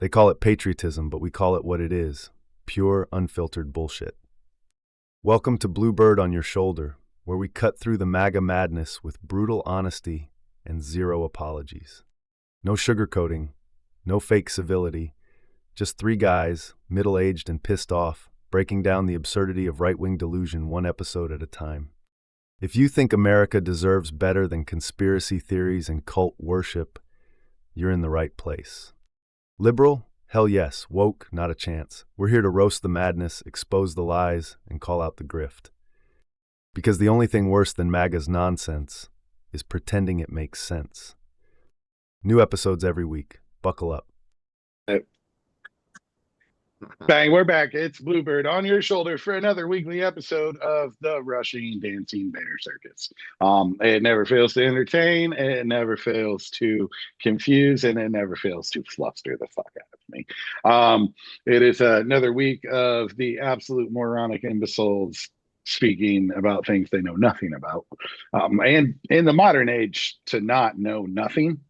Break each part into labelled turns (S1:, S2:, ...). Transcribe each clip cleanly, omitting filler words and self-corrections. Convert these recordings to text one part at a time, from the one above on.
S1: They call it patriotism, but we call it what it is: pure, unfiltered bullshit. Welcome to Bluebird on your shoulder, where we cut through the MAGA madness with brutal honesty and zero apologies. No sugarcoating, no fake civility, just three guys, middle-aged and pissed off, breaking down the absurdity of right-wing delusion one episode at a time. If you think America deserves better than conspiracy theories and cult worship, you're in the right place. Liberal? Hell yes. Woke? Not a chance. We're here to roast the madness, expose the lies, and call out the grift. Because the only thing worse than MAGA's nonsense is pretending it makes sense. New episodes every week. Buckle up.
S2: Bang, we're back. It's Bluebird on your shoulder for another weekly episode of the Rushing Dancing Bear Circus. It never fails to entertain, it never fails to confuse, and it never fails to fluster the fuck out of me. It is another week of the absolute moronic imbeciles speaking about things they know nothing about. And in the modern age, to not know nothing,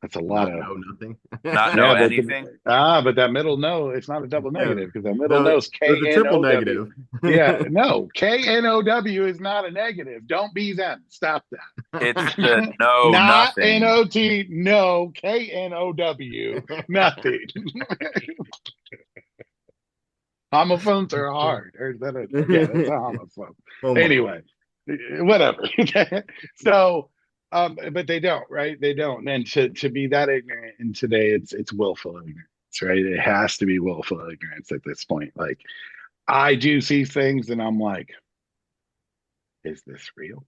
S2: that's a lot
S3: Not
S2: of
S3: know nothing.
S4: Not know
S2: but
S4: anything.
S2: but that middle no, it's not a double negative because that middle
S3: No,
S2: no is
S3: there's a triple
S2: K-N-O-W.
S3: negative.
S2: Yeah, no, K-N-O-W is not a negative. Don't be them. Stop that.
S4: It's the no
S2: Not
S4: nothing.
S2: N-O-T, no, K-N-O-W, nothing. Homophones are hard. Or is that yeah, that's a homophone.
S3: Oh my.
S2: Anyway, whatever. So, but they don't, right? They don't. And to be that ignorant in today, it's willful ignorance, right? It has to be willful ignorance at this point. Like, I do see things and I'm like, is this real?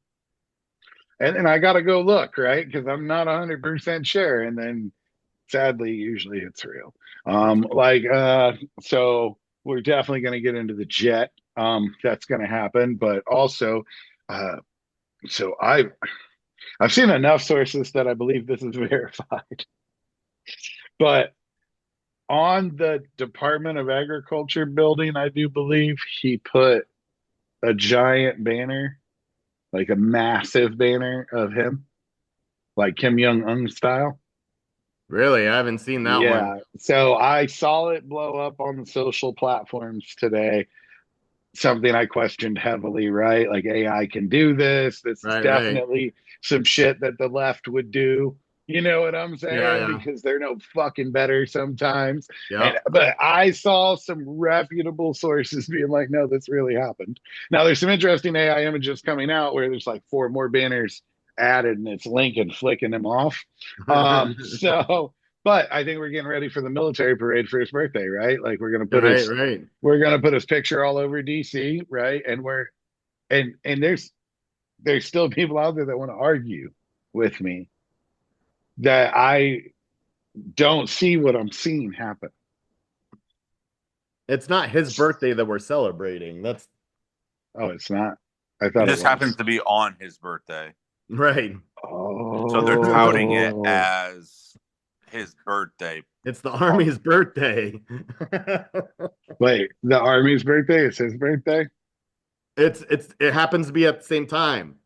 S2: And then I got to go look, right? Because I'm not 100% sure. And then sadly, usually it's real. So we're definitely going to get into the jet. That's going to happen. But also, so I've seen enough sources that I believe this is verified. But on the Department of Agriculture building, I do believe he put a giant banner, like a massive banner of him, like Kim Jong-un style.
S3: Really? I haven't seen that one.
S2: So I saw it blow up on the social platforms today. Something I questioned heavily, right? Like AI can do this. This is definitely some shit that the left would do. You know what I'm saying?
S3: Yeah.
S2: Because they're no fucking better sometimes.
S3: Yeah.
S2: But I saw some reputable sources being like, no, this really happened. Now there's some interesting AI images coming out where there's like 4 more banners added and it's Lincoln flicking them off. But I think we're getting ready for the military parade for his birthday, right? Like we're gonna put we're gonna put his picture all over DC, right? And there's still people out there that want to argue with me that I don't see what I'm seeing happen.
S3: It's not his birthday that we're celebrating.
S2: It's not. I thought
S4: it just happens to be on his birthday.
S3: Right.
S2: Oh.
S4: So they're touting it as his birthday.
S3: It's the Army's birthday.
S2: Wait, the Army's birthday is his birthday?
S3: It happens to be at the same time.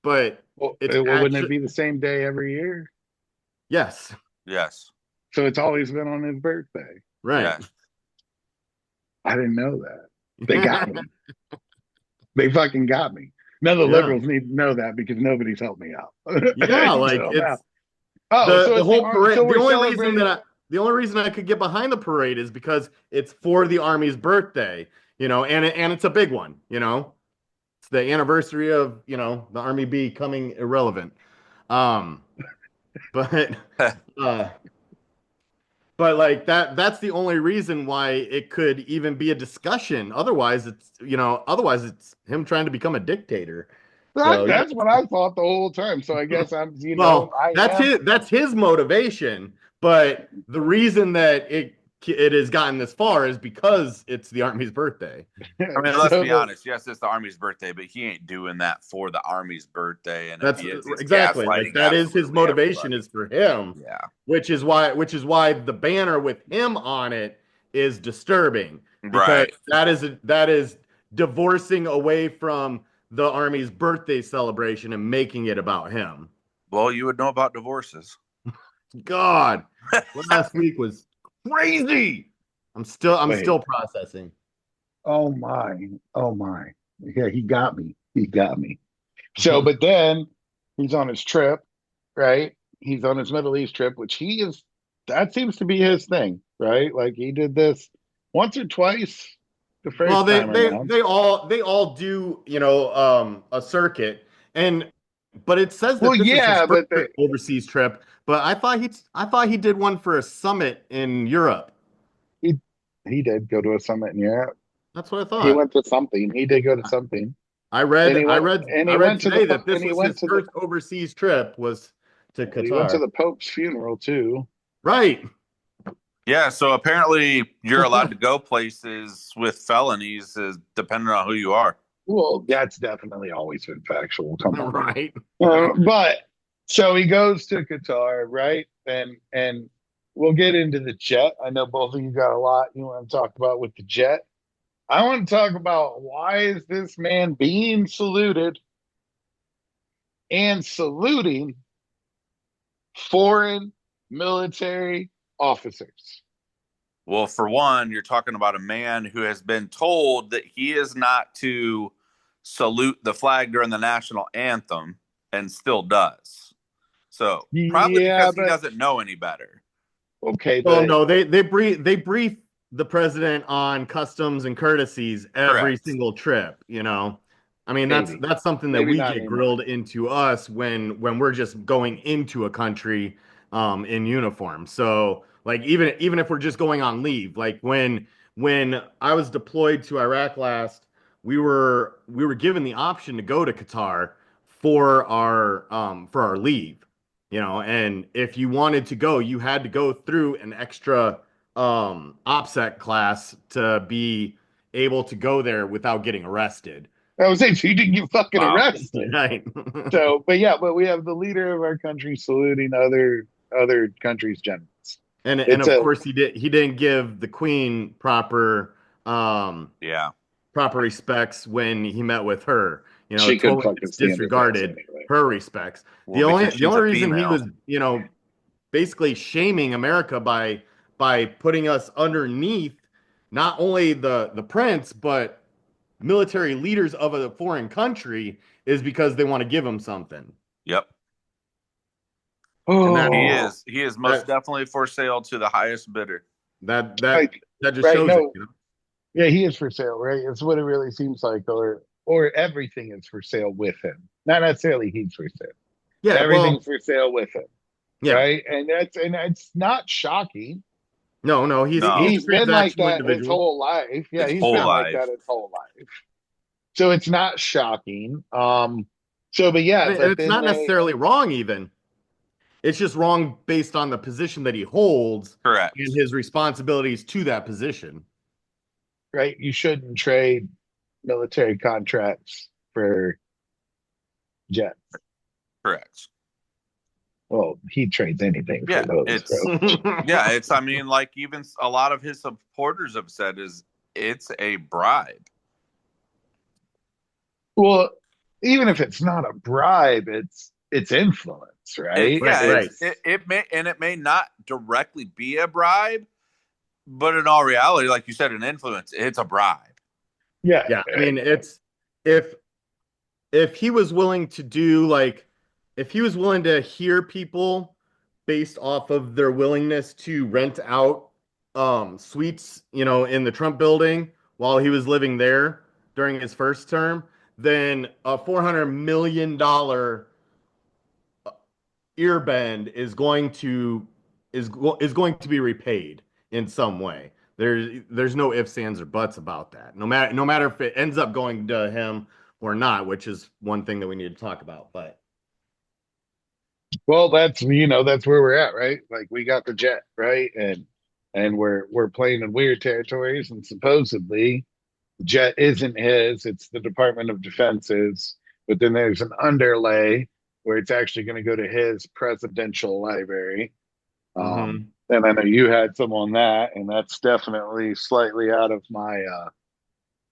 S3: But
S2: wouldn't it be the same day every year?
S3: Yes.
S4: Yes.
S2: So it's always been on his birthday.
S3: Right.
S4: Yes.
S2: I didn't know that. They got me. They fucking got me. None of the liberals need to know that because nobody's helped me out.
S3: Yeah, like it's the whole parade. The only reason I could get behind the parade is because it's for the Army's birthday, and it's a big one, It's the anniversary of, the Army becoming irrelevant. But like that's the only reason why it could even be a discussion. Otherwise it's him trying to become a dictator.
S2: That's what I thought the whole time. So I guess I'm,
S3: that's his motivation. But the reason that it has gotten this far is because it's the Army's birthday.
S4: I mean, let's be honest. Yes, it's the Army's birthday, but he ain't doing that for the Army's birthday. And
S3: that's exactly like that is his motivation is for him.
S4: Yeah.
S3: Which is why the banner with him on it is disturbing. Because that is divorcing away from the Army's birthday celebration and making it about him.
S4: Well, you would know about divorces.
S3: God, last week was crazy. I'm still processing.
S2: Oh my. Oh my. Yeah, he got me. He got me. So, but then he's on his trip, right? He's on his Middle East trip, which that seems to be his thing, right? Like he did this once or twice the
S3: Well,
S2: first time around.
S3: they all do, a circuit, but it says
S2: Well,
S3: that this is his
S2: yeah,
S3: first
S2: but the,
S3: overseas trip. But I thought he did one for a summit in Europe.
S2: he he did go to a summit in Europe.
S3: That's what I
S2: He
S3: thought.
S2: went to something. He did go to something.
S3: I read
S2: And he
S3: I
S2: went
S3: read
S2: and
S3: I
S2: he
S3: read
S2: went to
S3: today that this
S2: he
S3: was
S2: went
S3: his
S2: to
S3: first overseas trip was to
S2: he went to
S3: Qatar.
S2: the Pope's funeral too.
S3: Right.
S4: Yeah, so apparently you're allowed to go places with felonies, depending on who you are.
S2: Well, that's definitely always been factual. Come on.
S3: Right.
S2: But so he goes to Qatar, right? And we'll get into the jet. I know both of you got a lot you want to talk about with the jet. I want to talk about why is this man being saluted and saluting foreign military officers.
S4: Well, for one, you're talking about a man who has been told that he is not to salute the flag during the national anthem and still does. So probably
S2: Yeah,
S4: because he
S2: but
S4: doesn't know any better.
S2: okay,
S3: Well,
S2: but
S3: no, they brief the president on customs and courtesies every
S4: Correct.
S3: single trip, I mean,
S2: maybe,
S3: that's something that
S2: maybe
S3: we
S2: not
S3: get
S2: anymore.
S3: grilled into us when we're just going into a country in uniform. So, like even if we're just going on leave, like when I was deployed to Iraq last, we were given the option to go to Qatar for our leave. And if you wanted to go, you had to go through an extra OPSEC class to be able to go there without getting arrested.
S2: I was saying, so you didn't get fucking
S4: Wow.
S2: arrested.
S3: Right.
S2: So, but yeah, but we have the leader of our country saluting other countries' generals.
S3: And
S2: It's
S3: of
S2: a
S3: course he didn't give the queen um
S4: Yeah.
S3: proper respects when he met with her.
S2: she couldn't
S3: Totally
S2: fucking stand her guts
S3: disregarded
S2: anyway.
S3: her respects.
S4: Well,
S3: The only
S4: because
S3: the
S4: she's
S3: only
S4: a
S3: reason he was,
S4: female.
S3: basically shaming America by putting us underneath not only the prince but military leaders of a foreign country is because they want to give him something.
S4: Yep.
S3: And that
S4: He
S2: Oh,
S4: is. He is most
S3: that
S4: definitely for sale to the highest bidder.
S3: that
S2: like
S3: that that just
S2: right?
S3: shows it,
S2: No, yeah, he is for sale, right? It's what it really seems like, or everything is for sale with him. Not necessarily he's for sale.
S3: Yeah,
S2: Everything's
S3: well,
S2: for sale with him,
S3: yeah.
S2: right? And it's not shocking.
S3: No, he's
S4: No,
S3: a
S2: He's been like
S3: transactional
S2: that his
S3: individual.
S2: whole life. Yeah,
S4: his
S2: he's
S4: whole
S2: been like
S4: life.
S2: that his whole life. So it's not shocking. So but yeah,
S3: And
S2: but
S3: it's
S2: then
S3: not
S2: they
S3: necessarily wrong even. It's just wrong based on the position that he holds and
S4: Correct.
S3: his responsibilities to that position.
S2: right, you shouldn't trade military contracts for jets.
S4: Correct.
S2: Well, he trades anything for
S4: Yeah,
S2: those, bro.
S4: it's I mean, like even a lot of his supporters have said is it's a bribe.
S2: Well, even if it's not a bribe, it's influence,
S4: It
S2: right?
S4: yeah,
S3: Right, right.
S4: it may not directly be a bribe, but in all reality, like you said, an influence, it's a bribe.
S2: Yeah,
S3: Yeah, I mean, it's if if he was willing to do like if he was willing to hear people based off of their willingness to rent out suites, in the Trump building while he was living there during his first term, then a $400 million ear bend is going to be repaid in some way. There's no ifs, ands, or buts about that. No matter if it ends up going to him or not, which is one thing that we need to talk about. But
S2: well, that's where we're at, right? Like we got the jet, right? And we're playing in weird territories, and supposedly the jet isn't his; it's the Department of Defense's. But then there's an underlay where it's actually going to go to his presidential library.
S3: mhm.
S2: And I know you had some on that, and that's definitely slightly out of my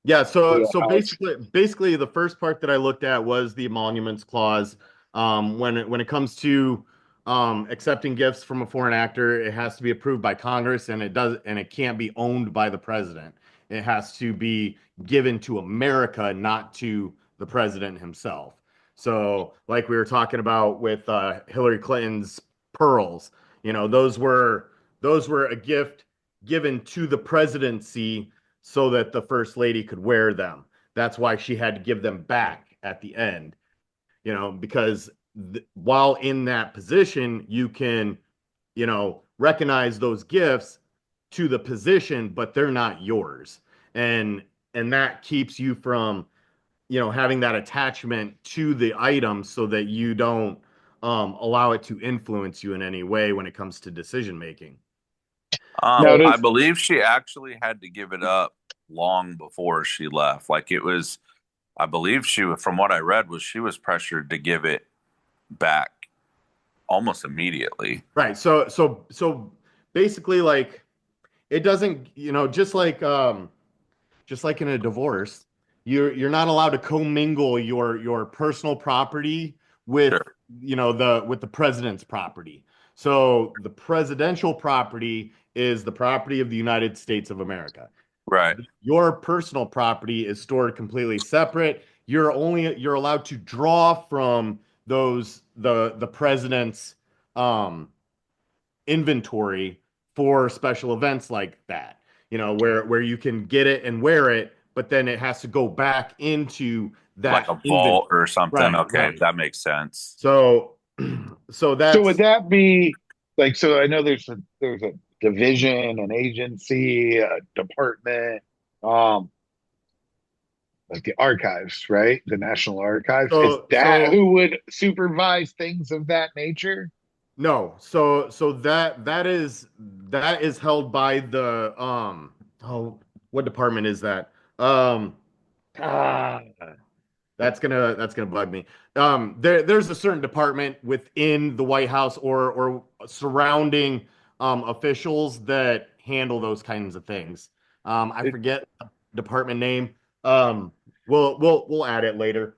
S3: Yeah, so
S2: wheelhouse.
S3: basically the first part that I looked at was the emoluments clause. When it comes to accepting gifts from a foreign actor, it has to be approved by Congress, and it can't be owned by the president. It has to be given to America, not to the president himself. So, like we were talking about with Hillary Clinton's pearls, those were a gift given to the presidency so that the first lady could wear them. That's why she had to give them back at the end, because while in that position, you can, recognize those gifts to the position, but they're not yours. And that keeps you from, having that attachment to the item so that you don't allow it to influence you in any way when it comes to decision making.
S4: I believe she actually had to give it up long before she left. Like it was, I believe from what I read, she was pressured to give it back almost immediately.
S3: Right. So basically, like, it doesn't, just like in a divorce, you're not allowed to commingle your personal property with,
S4: Sure.
S3: with the president's property. So the presidential property is the property of the United States of America.
S4: Right.
S3: Your personal property is stored completely separate. You're allowed to draw from the president's inventory for special events like that. Where you can get it and wear it, but then it has to go back into that
S4: like a vault or something.
S3: Right,
S4: okay,
S3: right.
S4: That makes sense.
S3: So
S2: would that be like? So I know there's a division, an agency, a department, like the archives, right? The National Archives. Is that who would supervise things of that nature?
S3: No. So that is held by the what department is that? That's gonna bug me. There's a certain department within the White House or surrounding officials that handle those kinds of things. I forget the department name. We'll add it later.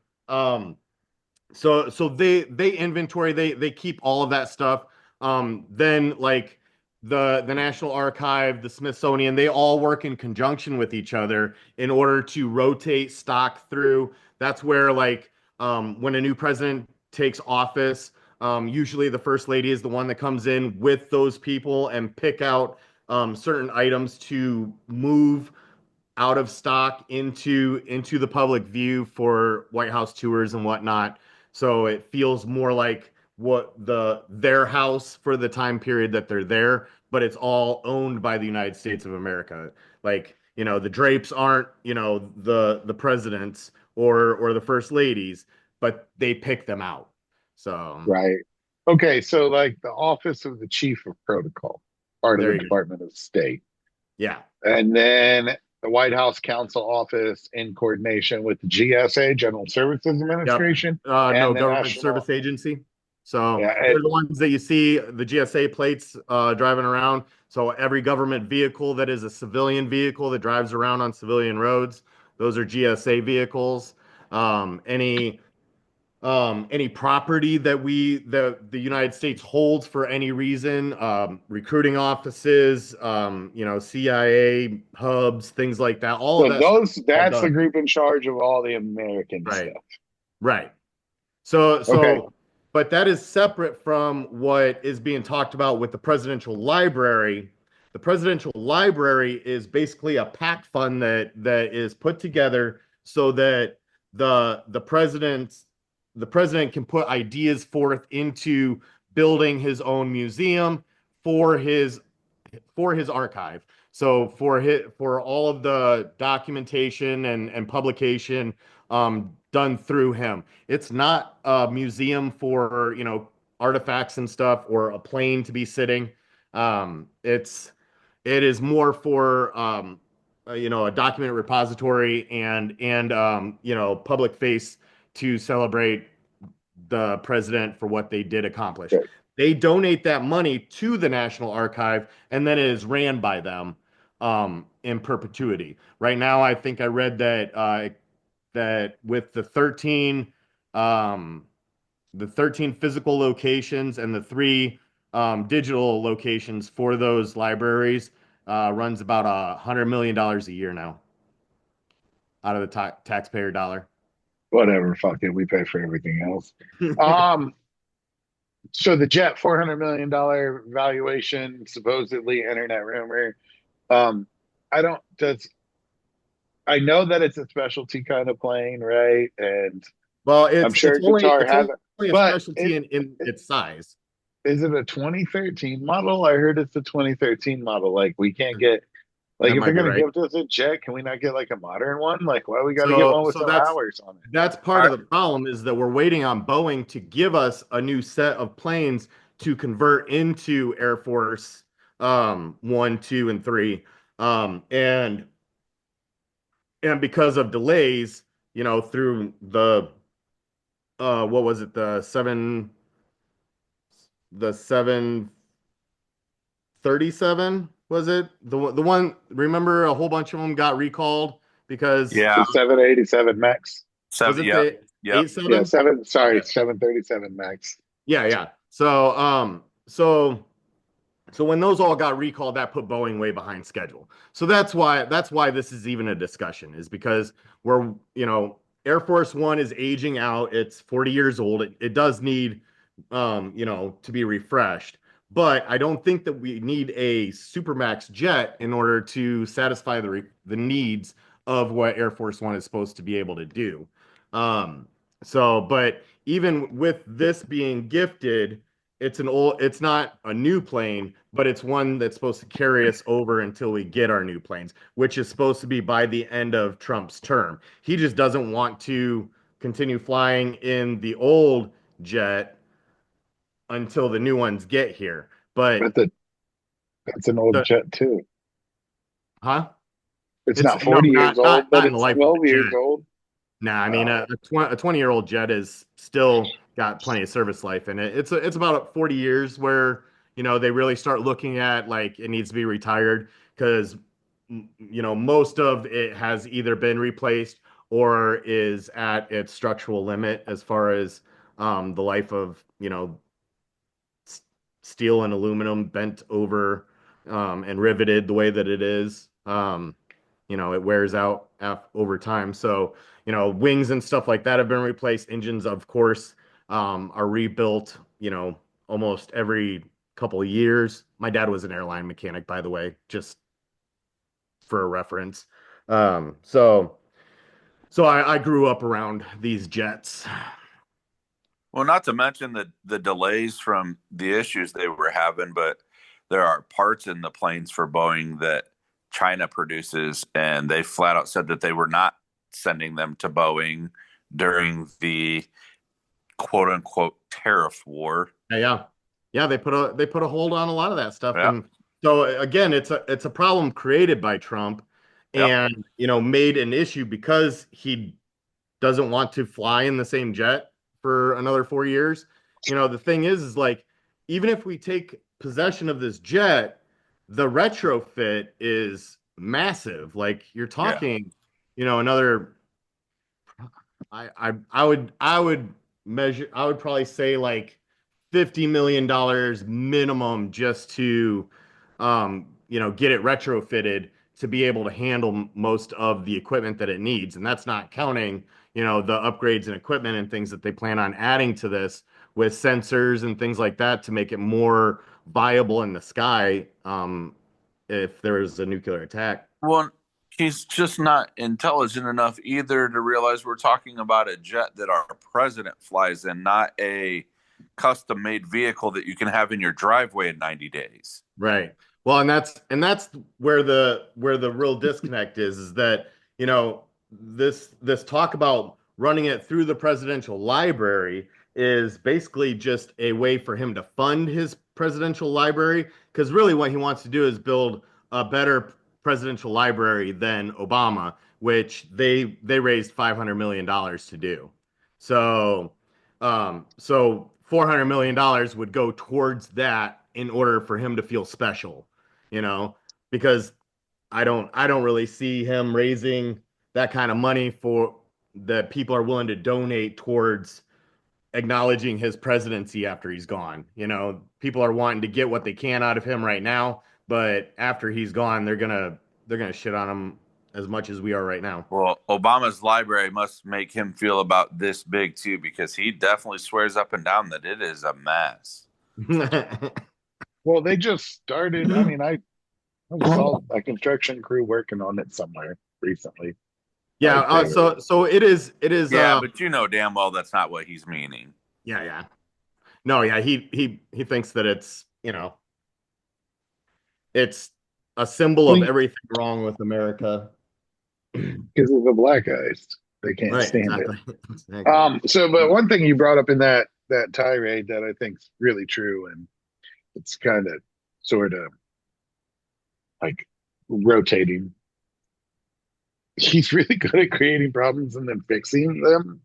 S3: So they inventory, they keep all of that stuff. Then like the National Archive, the Smithsonian, they all work in conjunction with each other in order to rotate stock through. That's where like when a new president takes office, usually the first lady is the one that comes in with those people and pick out certain items to move out of stock into the public view for White House tours and whatnot. So it feels more like their house for the time period that they're there, but it's all owned by the United States of America. Like, the drapes aren't, the presidents or the first ladies, but they pick them out. So
S2: right. Okay, so like the Office of the Chief of Protocol, part of the Department of State.
S3: Yeah.
S2: And then the White House Counsel Office in coordination with the GSA, General Services Administration.
S3: Yep. No, Government
S2: National
S3: Service Agency. So
S2: yeah,
S3: they're the ones that you see the GSA plates driving around. So every government vehicle that is a civilian vehicle that drives around on civilian roads, those are GSA vehicles. Any property that the United States holds for any reason, recruiting offices, CIA hubs, things like that. All of that.
S2: That's the group in charge of all the American stuff.
S3: Right. So, but that is separate from what is being talked about with the presidential library. The presidential library is basically a PAC fund that is put together so that the president can put ideas forth into building his own museum for his archive. So for all of the documentation and publication done through him. It's not a museum for, artifacts and stuff or a plane to be sitting. It is more for a document repository and public face to celebrate the president for what they did accomplish.
S2: Right.
S3: They donate that money to the National Archive, and then it is ran by them in perpetuity. Right now, I think I read that with the 13 the 13 physical locations and the three digital locations for those libraries runs about $100 million a year now out of the taxpayer dollar.
S2: Whatever, fuck it. We pay for everything else. Um, so the jet $400 million valuation, supposedly internet rumor. Um, I don't does I know that it's a specialty kind of plane, right? And
S3: Well,
S2: I'm sure Qatar
S3: it's
S2: has it,
S3: only a
S2: but
S3: specialty in its size.
S2: is it a 2013 model? I heard it's a 2013 model. Like we can't get like
S3: That
S2: if
S3: might
S2: they're
S3: be
S2: gonna
S3: right.
S2: give us a jet, can we not get like a modern one? Like why we got to get
S3: So
S2: one with
S3: so
S2: some
S3: that's
S2: hours on it?
S3: that's part of the problem is that we're waiting on Boeing to give us a new set of planes to convert into Air Force 1, 2, and 3. And because of delays, through the what was it, the 737, was it? The one, remember a whole bunch of them got recalled because
S4: Yeah.
S2: The 787 Max.
S3: was
S4: Seven.
S3: it
S4: Yep.
S3: the
S4: Yep.
S2: Yeah,
S3: 87?
S2: seven. Sorry,
S3: Yeah.
S2: 737 Max.
S3: Yeah, yeah. So when those all got recalled, that put Boeing way behind schedule. So that's why this is even a discussion, is because Air Force One is aging out. It's 40 years old. It does need to be refreshed. But I don't think that we need a Supermax jet in order to satisfy the needs of what Air Force One is supposed to be able to do. But even with this being gifted, it's not a new plane, but it's one that's supposed to carry us over until we get our new planes, which is supposed to be by the end of Trump's term. He just doesn't want to continue flying in the old jet until the new ones get here. But
S2: But that's an old
S3: the
S2: jet too.
S3: huh?
S2: It's
S3: It's
S2: not
S3: no,
S2: 40 years old, but
S3: not in the
S2: it's
S3: life of the
S2: 12 years
S3: jet.
S2: old.
S3: Nah, I mean
S2: Oh,
S3: a 20-year-old jet is still got plenty of service life in it. It's about 40 years where they really start looking at like it needs to be retired because most of it has either been replaced or is at its structural limit as far as the life of steel and aluminum bent over and riveted the way that it is. It wears out over time. So, wings and stuff like that have been replaced. Engines, of course, are rebuilt, almost every couple of years. My dad was an airline mechanic, by the way, just for a reference. Um, so, so I grew up around these jets.
S4: Well, not to mention the delays from the issues they were having, but there are parts in the planes for Boeing that China produces, and they flat out said that they were not sending them to Boeing during the quote unquote tariff war.
S3: Yeah. Yeah, they put a hold on a lot of that stuff.
S4: Yep.
S3: And so again, it's a problem created by Trump
S4: Yep.
S3: and made an issue because he doesn't want to fly in the same jet for another 4 years. The thing is like even if we take possession of this jet, the retrofit is massive. Like you're
S4: Yeah.
S3: talking, another I would probably say like $50 million minimum just to get it retrofitted to be able to handle most of the equipment that it needs. And that's not counting, the upgrades and equipment and things that they plan on adding to this with sensors and things like that to make it more viable in the sky if there is a nuclear attack.
S4: Well, he's just not intelligent enough either to realize we're talking about a jet that our president flies in, not a custom made vehicle that you can have in your driveway in 90 days.
S3: Right. Well, and that's where the real disconnect is that, this talk about running it through the presidential library is basically just a way for him to fund his presidential library because really what he wants to do is build a better presidential library than Obama, which they raised $500 million to do. So $400 million would go towards that in order for him to feel special, you know, because I don't really see him raising that kind of money for that people are willing to donate towards acknowledging his presidency after he's gone. You know, people are wanting to get what they can out of him right now, but after he's gone, they're gonna shit on him as much as we are right now.
S4: Well, Obama's library must make him feel about this big too, because he definitely swears up and down that it is a mess.
S2: Well, they just started. I mean, I saw a construction crew working on it somewhere recently.
S3: Yeah, so it is.
S4: Yeah, but you know damn well that's not what he's meaning.
S3: Yeah. No, yeah, he thinks that it's, you know, it's a symbol of everything wrong with America.
S2: Because of the black guys. They can't stand
S3: exactly.
S2: it.
S3: Exactly.
S2: But one thing you brought up in that tirade that I think is really true, and it's kind of sort of like rotating. He's really good at creating problems and then fixing them,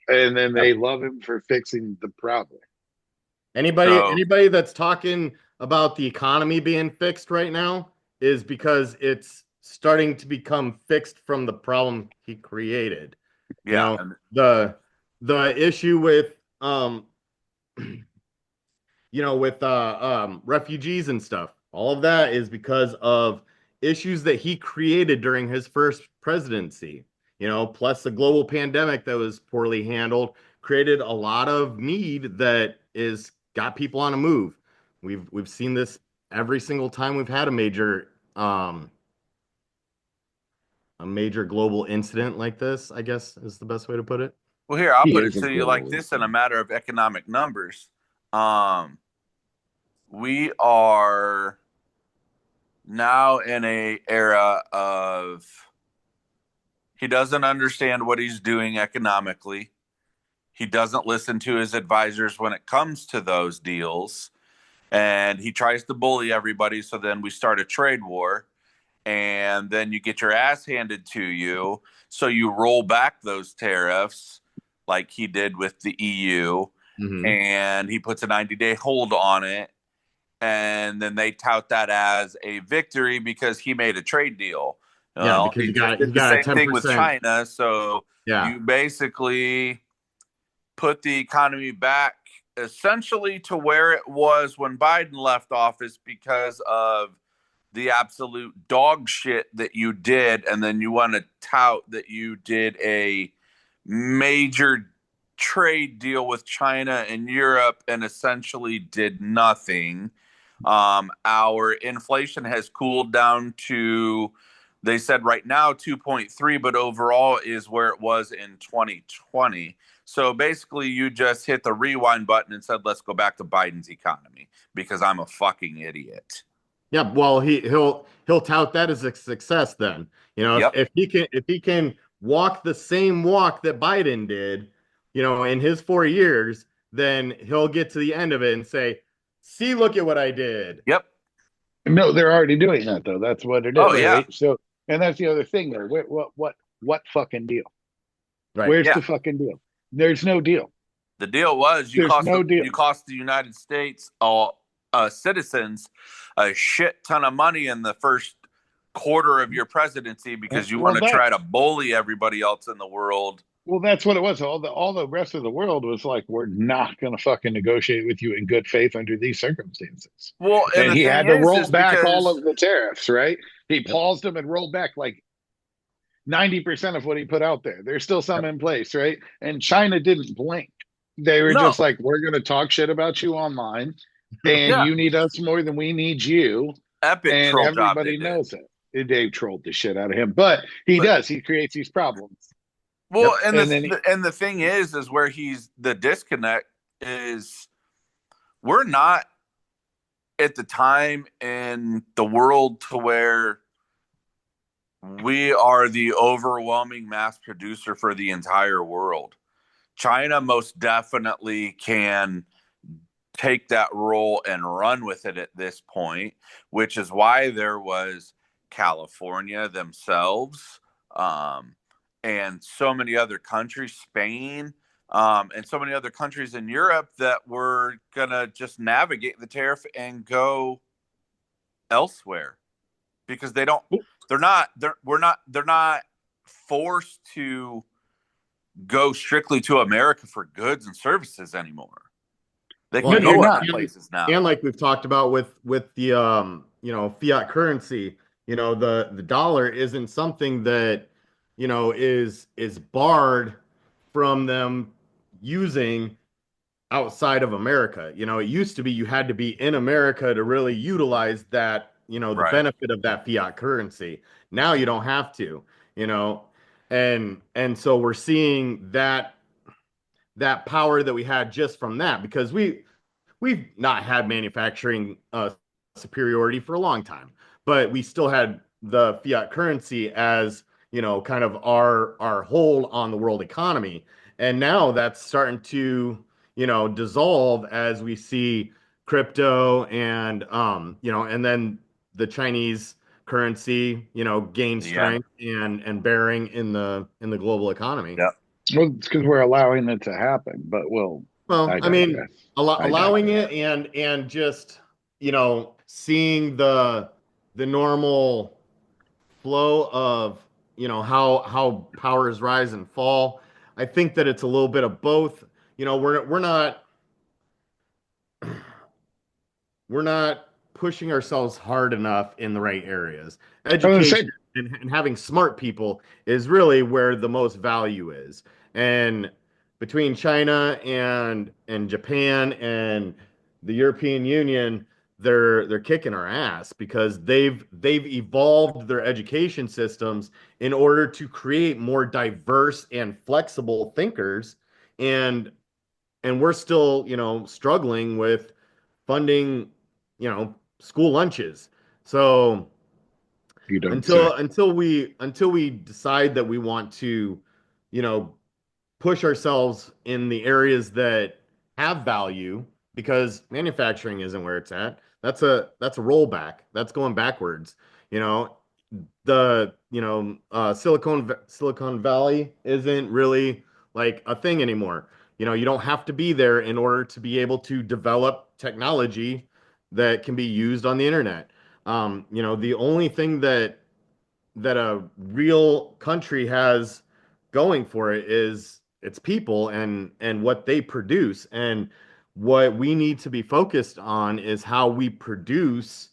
S2: and then they love him for fixing the problem.
S3: Anybody that's talking about the economy being fixed right now is because it's starting to become fixed from the problem he created.
S4: Yeah.
S3: You know, the issue with refugees and stuff, all of that is because of issues that he created during his first presidency. You know, plus the global pandemic that was poorly handled created a lot of need that is got people on a move. We've seen this every single time we've had a major global incident like this, I guess is the best way to put it.
S4: Well, here, I'll put it to you like this in a matter of economic numbers. We are now in a era of he doesn't understand what he's doing economically. He doesn't listen to his advisors when it comes to those deals. And he tries to bully everybody. So then we start a trade war. And then you get your ass handed to you. So you roll back those tariffs like he did with the EU. Mm-hmm. And he puts a 90-day hold on it. And then they tout that as a victory because he made a trade deal.
S3: Yeah, because he got the same 10%.
S4: Thing with China. So you basically put the economy back essentially to where it was when Biden left office because of the absolute dog shit that you did. And then you want to tout that you did a major trade deal with China and Europe and essentially did nothing. Our inflation has cooled down to, they said right now 2.3, but overall is where it was in 2020. So basically you just hit the rewind button and said, let's go back to Biden's economy because I'm a fucking idiot.
S3: Yeah, well, he'll tout that as a success then. You know, if he can walk the same walk that Biden did, you know, in his 4 years, then he'll get to the end of it and say, see, look at what I did.
S4: Yep.
S2: No, they're already doing that though. That's what it is.
S4: Oh, yeah.
S2: Right? So, and that's the other thing there. What fucking deal?
S3: Right.
S2: Where's the fucking deal? There's no deal.
S4: The deal was you cost the United States citizens a shit ton of money in the first quarter of your presidency because you want to try to bully everybody else in the world.
S2: Well, that's what it was. All the rest of the world was like, we're not going to fucking negotiate with you in good faith under these circumstances.
S4: Well,
S2: and he had to roll back all of the tariffs, right? He paused them and rolled back like 90% of what he put out there. There's still some in place, right? And China didn't blink. They were just like, we're going to talk shit about you online, and you need us more than we need you.
S4: Epic
S2: and
S4: troll
S2: everybody knows it. They trolled the shit out of him, but he creates these problems.
S4: Well, and the thing is where he's the disconnect is we're not at the time in the world to where we are the overwhelming mass producer for the entire world. China most definitely can take that role and run with it at this point, which is why there was California themselves, and so many other countries, Spain, and so many other countries in Europe that were gonna just navigate the tariff and go elsewhere because they're not forced to go strictly to America for goods and services anymore. They
S3: Well,
S4: can go other places now.
S3: And like we've talked about with the fiat currency, the dollar isn't something that is barred from them using outside of America. It used to be you had to be in America to really utilize that, the benefit of that fiat currency. Now you don't have to, and so we're seeing that power that we had just from that, because we've not had manufacturing superiority for a long time, but we still had the fiat currency as kind of our hold on the world economy. And now that's starting to dissolve as we see crypto and and then the Chinese currency gain strength and bearing in the global economy.
S4: Yeah.
S2: Well, it's because we're allowing it to happen, but
S3: I mean, allowing it and just seeing the normal flow of how powers rise and fall. I think that it's a little bit of both. We're not pushing ourselves hard enough in the right areas. Education and having smart people is really where the most value is. And between China and Japan and the European Union, they're kicking our ass because they've evolved their education systems in order to create more diverse and flexible thinkers, and we're still struggling with funding school lunches. So until we decide that we want to push ourselves in the areas that have value, because manufacturing isn't where it's at. That's a rollback. That's going backwards. The Silicon Valley isn't really like a thing anymore. You don't have to be there in order to be able to develop technology that can be used on the internet. The only thing that a real country has going for it is its people and what they produce. And what we need to be focused on is how we produce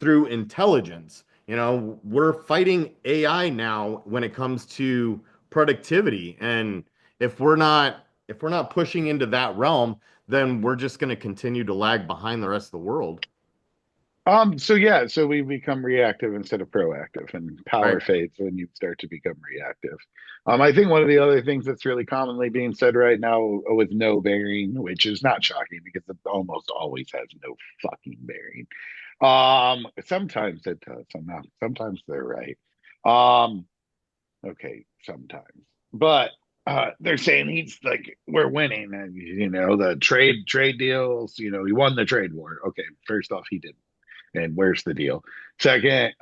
S3: through intelligence. We're fighting AI now when it comes to productivity, and if we're not pushing into that realm, then we're just going to continue to lag behind the rest of the world.
S2: So we become reactive instead of proactive, and power fades when you start to become reactive. I think one of the other things that's really commonly being said right now with no bearing, which is not shocking because it almost always has no fucking bearing. Sometimes it does. Sometimes they're right. Okay, sometimes, but they're saying he's like, we're winning, and the trade deals. He won the trade war. Okay, first off, he didn't. And where's the deal? Second,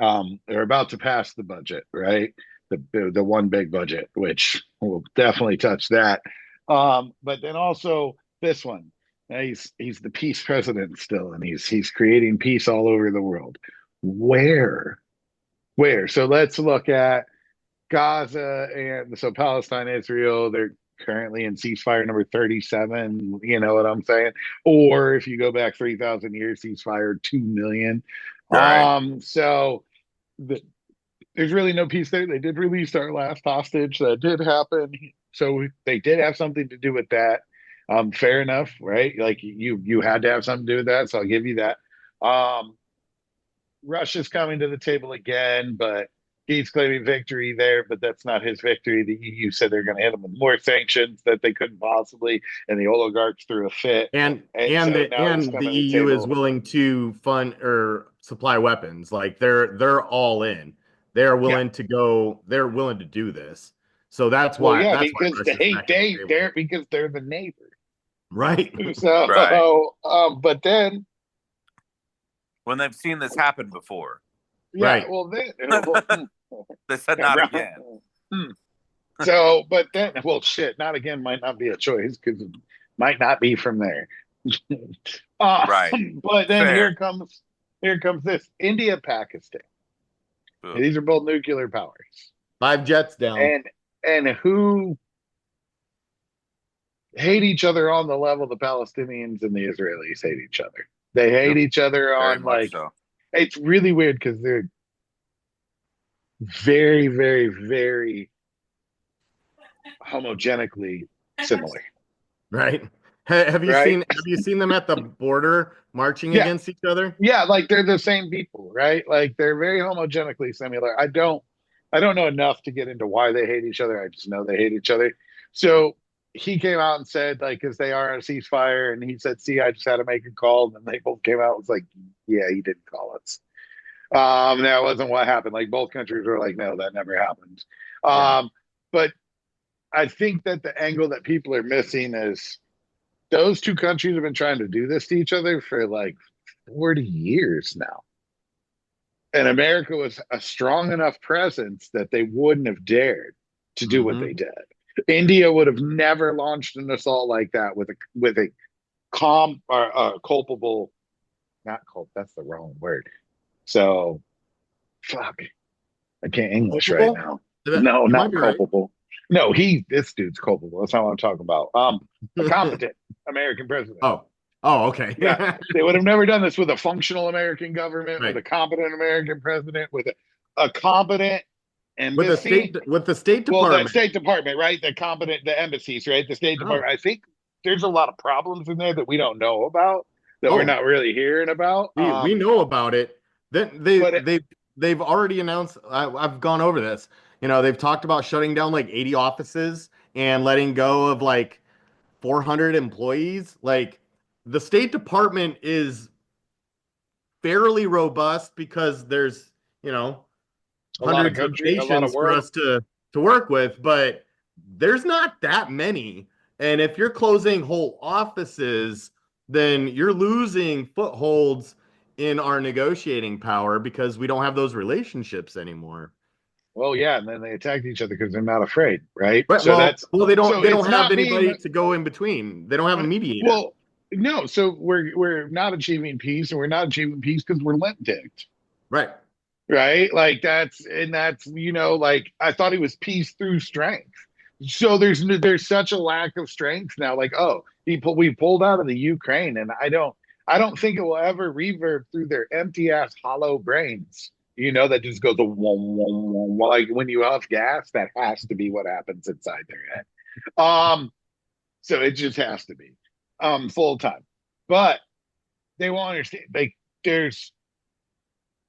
S2: they're about to pass the budget, right? The one big budget, which will definitely touch that. But then also this one, he's the peace president still, and he's creating peace all over the world. Where? So let's look at Gaza and so Palestine, Israel. They're currently in ceasefire number 37. You know what I'm saying? Or if you go back 3,000 years, ceasefire 2 million. So there's really no peace there. They did release our last hostage. That did happen. So they did have something to do with that. Fair enough, right? Like you had to have something to do with that. So I'll give you that. Russia's coming to the table again, but he's claiming victory there, but that's not his victory. The EU said they're going to hit him with more sanctions that they couldn't possibly, and the oligarchs threw a fit.
S3: And the EU is willing to fund or supply weapons. Like they're all in. They're willing to go. They're willing to do this. So that's why.
S2: Well, because because they're the neighbor,
S3: right?
S2: So, but then
S4: when they've seen this happen before.
S2: Yeah,
S3: right.
S2: Well, then
S4: they said not again.
S2: So, but then, well, shit, not again might not be a choice because it might not be from there.
S4: Right.
S2: But then here comes this India, Pakistan. These are both nuclear powers.
S3: 5 jets down.
S2: And who hate each other on the level the Palestinians and the Israelis hate each other. They hate each other
S4: Very
S2: on
S4: much
S2: like
S4: so.
S2: it's really weird because they're very, very, very homogenically similar.
S3: Right.
S2: Right?
S3: Have you seen them at the border marching
S2: Yeah.
S3: against each other?
S2: Yeah, like they're the same people, right? Like they're very homogenically similar. I don't know enough to get into why they hate each other. I just know they hate each other. So he came out and said, like, because they are on a ceasefire, and he said, "See, I just had to make a call." And then they both came out and was like, "Yeah, you didn't call us." That wasn't what happened. Like both countries were like, "No, that never happened."
S3: Yeah.
S2: But I think that the angle that people are missing is those two countries have been trying to do this to each other for like 40 years now. And America was a strong enough presence that they wouldn't have dared to do what
S3: Mm-hmm.
S2: they did. India would have never launched an assault like that with a calm or culpable, not culp. That's the wrong word. So, fuck, I can't English right
S3: Culpable?
S2: now. No,
S3: You might
S2: not
S3: be right.
S2: culpable. No, this dude's culpable. That's not what I'm talking about. A competent American president.
S3: Oh. Oh, okay.
S2: Yeah, they would have never done this with a functional American government, with
S3: Right.
S2: a competent American president, with a competent embassy.
S3: With the State
S2: Well, the
S3: Department.
S2: State Department, right? The embassies, right? The State
S3: Oh.
S2: Department. I think there's a lot of problems in there that we don't know about, that we're
S3: Oh,
S2: not really hearing about.
S3: we know about it. Then
S2: But it,
S3: they've already announced. I've gone over this. You know, they've talked about shutting down like 80 offices and letting go of like 400 employees. Like the State Department is fairly robust because there's, you know,
S2: a lot of
S3: hundreds of
S2: country, a lot of
S3: nations for
S2: world.
S3: us to work with, but there's not that many. And if you're closing whole offices, then you're losing footholds in our negotiating power because we don't have those relationships anymore.
S2: Well, yeah, and then they attacked each other because they're not afraid, right?
S3: Right.
S2: So that's
S3: Well,
S2: so
S3: they
S2: it's
S3: don't have
S2: not being
S3: anybody to go in between. They don't have a mediator.
S2: well. No, so we're not achieving peace, and we're not achieving peace because we're lint dicked.
S3: Right.
S2: Right? Like that's like I thought he was peace through strength. So there's such a lack of strength now. Like, oh, we pulled out of the Ukraine, and I don't think it will ever reverb through their empty ass hollow brains. That just goes a wom, wom, wom. Like when you huff gas, that has to be what happens inside their head. So it just has to be full time. But they won't understand. Like there's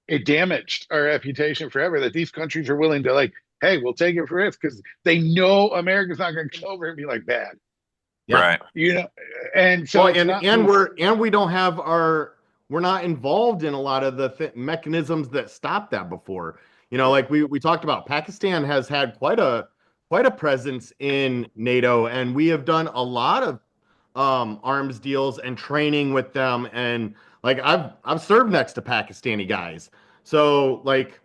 S2: it damaged our reputation forever that these countries are willing to like, hey, we'll take it for risk because they know America's not going to come over and be like bad.
S3: Yeah.
S4: Right.
S2: And so it's not
S3: we don't have we're not involved in a lot of the mechanisms that stop that before. You know, like we talked about, Pakistan has had quite a presence in NATO, and we have done a lot of arms deals and training with them. And like I've served next to Pakistani guys, so like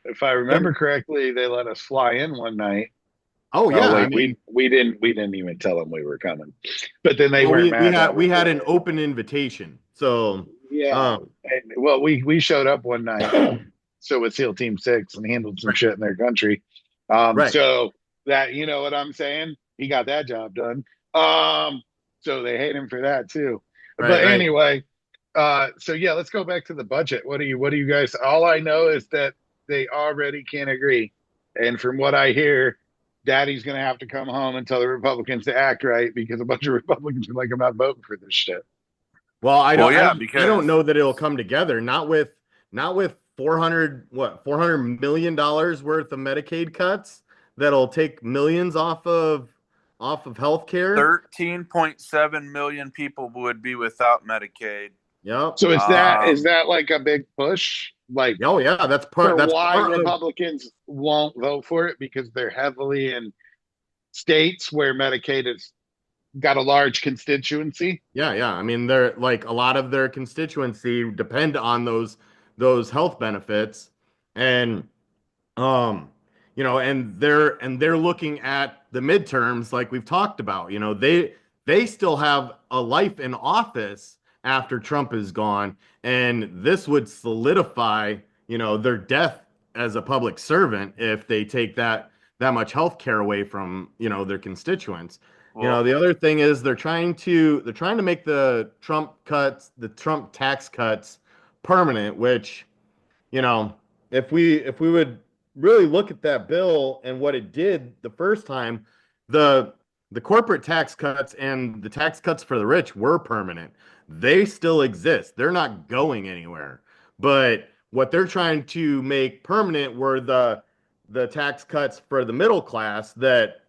S2: if I remember correctly, they let us fly in one night.
S3: Oh yeah,
S2: wait, we didn't even tell them we were coming, but then they weren't mad.
S3: We had an open invitation, so
S2: yeah. Well, we showed up one night, so with SEAL Team 6 and handled some shit in their country.
S3: Right.
S2: So that what I'm saying, he got that job done. So they hate him for that too.
S3: Right,
S2: but anyway, so yeah, let's go back to the budget. What do you guys? All I know is that they already can't agree, and from what I hear, Daddy's going to have to come home and tell the Republicans to act right because a bunch of Republicans are like, I'm not voting for this shit.
S3: Well, I don't know that it'll come together. Not with 400 million dollars worth of Medicaid cuts that'll take millions off of healthcare.
S4: 13.7 million people would be without Medicaid.
S3: Yep.
S2: So is that like a big push? Like,
S3: oh yeah, that's
S2: why Republicans won't vote for it, because they're heavily in states where Medicaid has got a large constituency.
S3: Yeah. I mean, they're like a lot of their constituency depend on those health benefits, and and they're looking at the midterms like we've talked about. They still have a life in office after Trump is gone, and this would solidify their death as a public servant if they take that much health care away from their constituents.
S4: Well,
S3: the other thing is they're trying to make the Trump tax cuts permanent, which, you know, if we would really look at that bill and what it did the first time, the the corporate tax cuts and the tax cuts for the rich were permanent. They still exist. They're not going anywhere. But what they're trying to make permanent were the tax cuts for the middle class that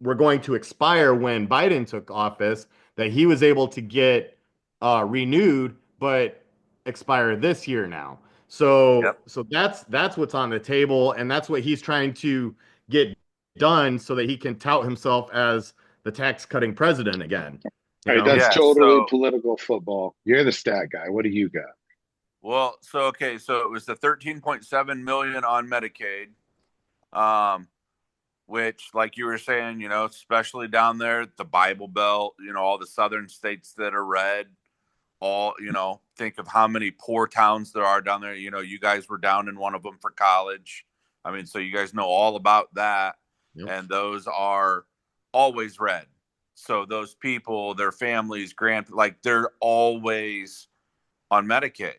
S3: were going to expire when Biden took office, that he was able to get renewed, but expire this year now.
S4: yep.
S3: So that's what's on the table, and that's what he's trying to get done so that he can tout himself as the tax cutting president again.
S2: All right, that's
S4: Yeah,
S2: totally
S4: so
S2: political football. You're the stat guy. What do you got?
S4: well, so okay, so it was the 13.7 million on Medicaid, um, which, like you were saying, especially down there, the Bible Belt, all the southern states that are red, all, think of how many poor towns there are down there. You guys were down in one of them for college. I mean, so you guys know all about that.
S3: Yep.
S4: And those are always red. So those people, their families, like they're always on Medicaid.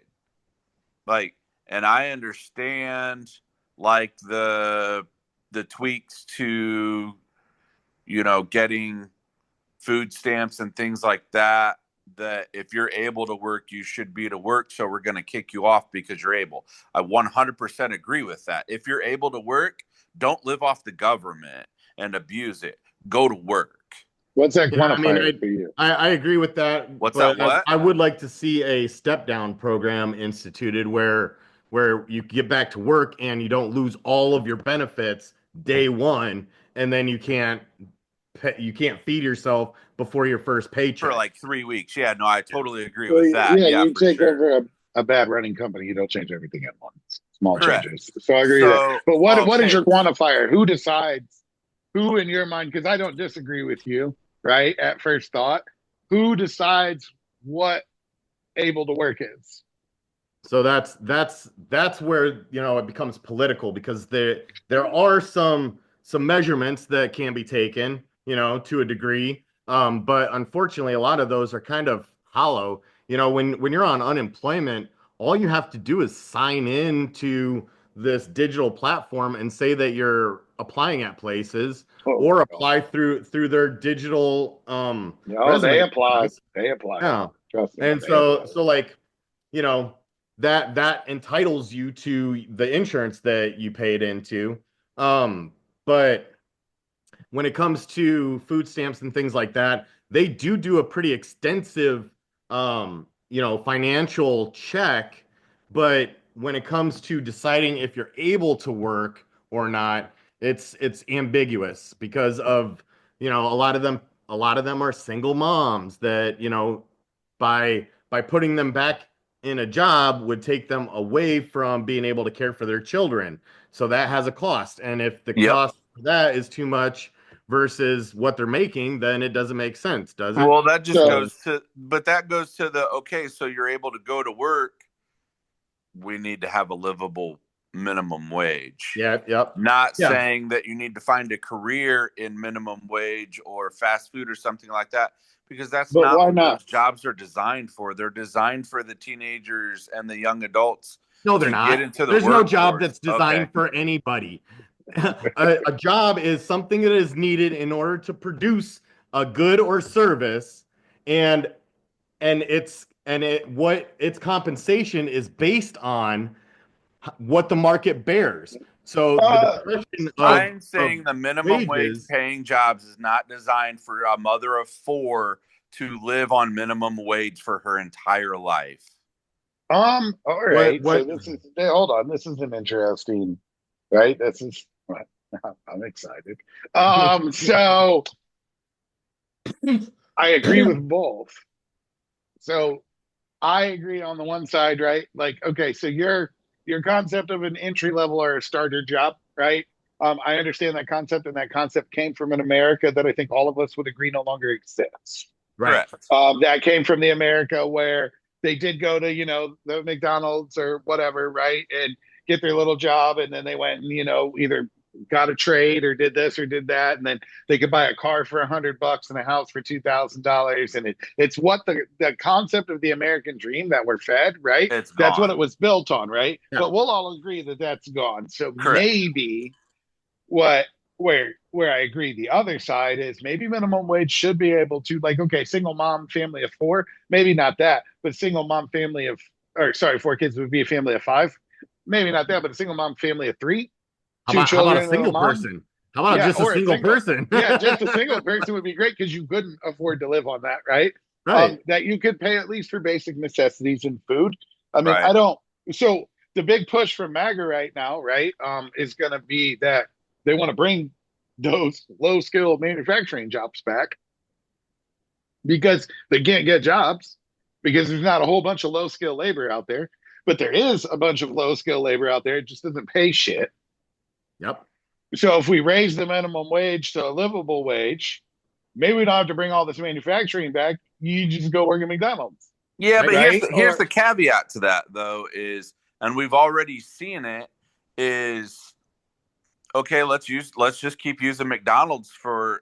S4: Like, and I understand like the tweaks to, getting food stamps and things like that, that if you're able to work, you should be to work. So we're going to kick you off because you're able. I 100% agree with that. If you're able to work, don't live off the government and abuse it. Go to work.
S2: What's that
S3: Yeah, I mean,
S2: quantifier for you?
S3: I agree with that,
S4: What's
S3: but
S4: that? What?
S3: I would like to see a step down program instituted where you get back to work and you don't lose all of your benefits day one, and then you can't feed yourself before your first paycheck.
S4: For like 3 weeks. Yeah, no, I totally agree with that.
S2: Yeah,
S4: Yeah,
S2: you
S4: for
S2: take
S4: sure.
S2: over a bad running company, you don't change everything at once. Small
S4: Correct.
S2: changes. So I agree with that. But what is
S4: okay.
S2: your quantifier? Who decides? Who in your mind? Because I don't disagree with you, right? At first thought, who decides what able to work is?
S3: So that's where it becomes political, because there are some measurements that can be taken, to a degree, but unfortunately a lot of those are kind of hollow. When you're on unemployment, all you have to do is sign in to this digital platform and say that you're applying at places, or apply through their digital
S2: No,
S3: resume
S2: they apply.
S3: process.
S2: They apply.
S3: Yeah.
S2: Trust me.
S3: And so like, you know, that entitles you to the insurance that you paid into. But when it comes to food stamps and things like that, they do a pretty extensive, financial check. But when it comes to deciding if you're able to work or not, it's ambiguous, because of, a lot of them are single moms that, by putting them back in a job would take them away from being able to care for their children. So that has a cost. And if the
S4: Yep.
S3: cost for that is too much versus what they're making, then it doesn't make sense, does it?
S4: Well, that just goes to, but that goes to okay, so you're able to go to work. We need to have a livable minimum wage.
S3: Yeah, yep.
S4: Not saying that you need to find a career in minimum wage or fast food or something like that, because that's not what those jobs are designed for. They're designed for the teenagers and the young adults.
S3: No, they're not. There's no job that's designed for anybody. A job is something that is needed in order to produce a good or service, and what its compensation is based on what the market bears. So
S4: I'm saying the minimum wage paying jobs is not designed for a mother of four to live on minimum wage for her entire life.
S2: All right. So hold on. This is an interesting, right? I'm excited. So I agree with both. So I agree on the one side, right? Like, okay, so your concept of an entry level or a starter job, right? I understand that concept, and that concept came from an America that I think all of us would agree no longer exists.
S3: Right.
S2: That came from the America where they did go to, the McDonald's or whatever, right? And get their little job. And then they went and, either got a trade or did this or did that, and then they could buy a car for $100 and a house for $2,000, and it's what the concept of the American dream that we're fed, right?
S4: It's
S2: That's what
S4: gone.
S2: it was built on, right?
S3: Yeah.
S2: But we'll all agree that that's gone. So
S4: Correct.
S2: maybe where I agree, the other side is maybe minimum wage should be able to, like, okay, single mom family of 4, maybe not that, but single mom family of, or sorry, 4 kids would be a family of 5, maybe not that, but a single mom family of 3,
S3: how
S2: children
S3: about a single person? How about just a single person?
S2: Yeah, just a single person would be great, because you couldn't afford to live on that, right?
S3: Right.
S2: That you could pay at least for basic necessities and food. I mean,
S4: Right.
S2: So the big push from MAGA right now, right, is going to be that they want to bring those low skill manufacturing jobs back, because they can't get jobs, because there's not a whole bunch of low skill labor out there, but there is a bunch of low skill labor out there. It just doesn't pay shit.
S3: Yep.
S2: So if we raise the minimum wage to a livable wage, maybe we don't have to bring all this manufacturing back. You just go work at McDonald's.
S4: Yeah, but
S2: right?
S4: here's the caveat to that, though, is, and we've already seen it, is, okay, let's just keep using McDonald's for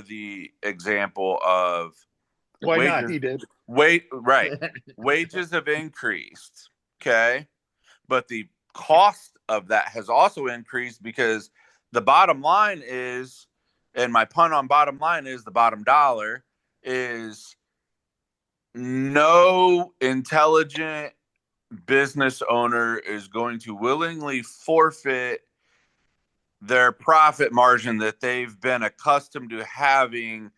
S4: the example of
S2: why
S4: wages.
S2: not? He did.
S4: Right. Wages have increased, okay, but the cost of that has also increased, because the bottom line is, and my pun on bottom line is, the bottom dollar is, no intelligent business owner is going to willingly forfeit their profit margin that they've been accustomed to having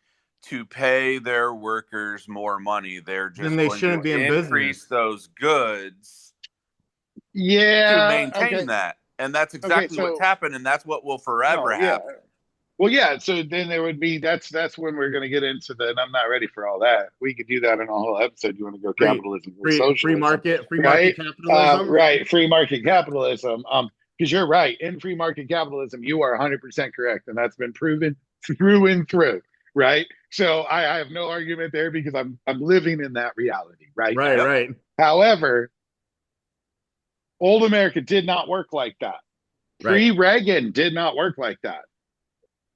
S4: to pay their workers more money. They're just
S3: Then they
S4: going
S3: shouldn't
S4: to
S3: be in
S4: increase
S3: business.
S4: those goods
S2: Yeah,
S4: to maintain that. And that's exactly what's happened, and that's what will forever happen.
S2: Well, yeah. So then there would be, that's when we're going to get into the, and I'm not ready for all that. We could do that in a whole episode. You want to go capitalism or socialism?
S3: Free market
S2: right?
S3: capitalism,
S2: right? Free market capitalism. Because you're right, in free market capitalism, you are 100% correct, and that's been proven through and through. Right. So I have no argument there, because I'm living in that reality. Right.
S3: Right.
S2: However, old America did not work like that. Pre-Reagan did not work like that.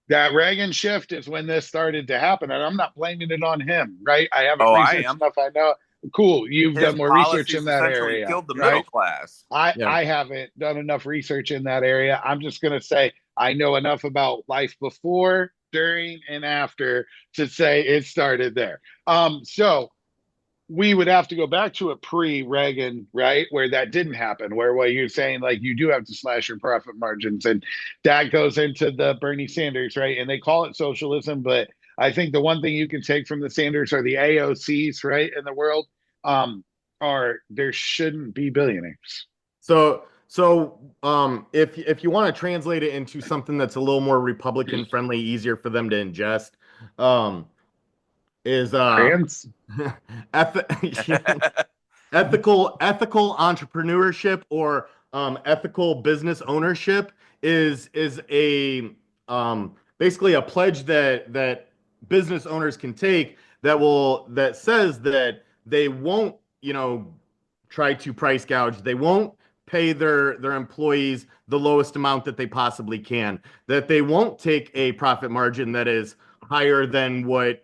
S2: That Reagan shift is when this started to happen, and I'm not blaming it on him, right? I haven't researched enough. I know. Cool, you've done more research in that area.
S4: Killed the middle class.
S2: I haven't done enough research in that area. I'm just going to say I know enough about life before, during, and after to say it started there. So we would have to go back to a pre-Reagan, right, where that didn't happen, where what you're saying, like, you do have to slash your profit margins, and that goes into the Bernie Sanders, right? And they call it socialism, but I think the one thing you can take from the Sanders or the AOCs, right, in the world, are there shouldn't be billionaires.
S3: So if you want to translate it into something that's a little more Republican friendly, easier for them to ingest, is ethical entrepreneurship, or ethical business ownership is a basically a pledge that business owners can take that says that they won't, try to price gouge. They won't pay their employees the lowest amount that they possibly can, that they won't take a profit margin that is higher than what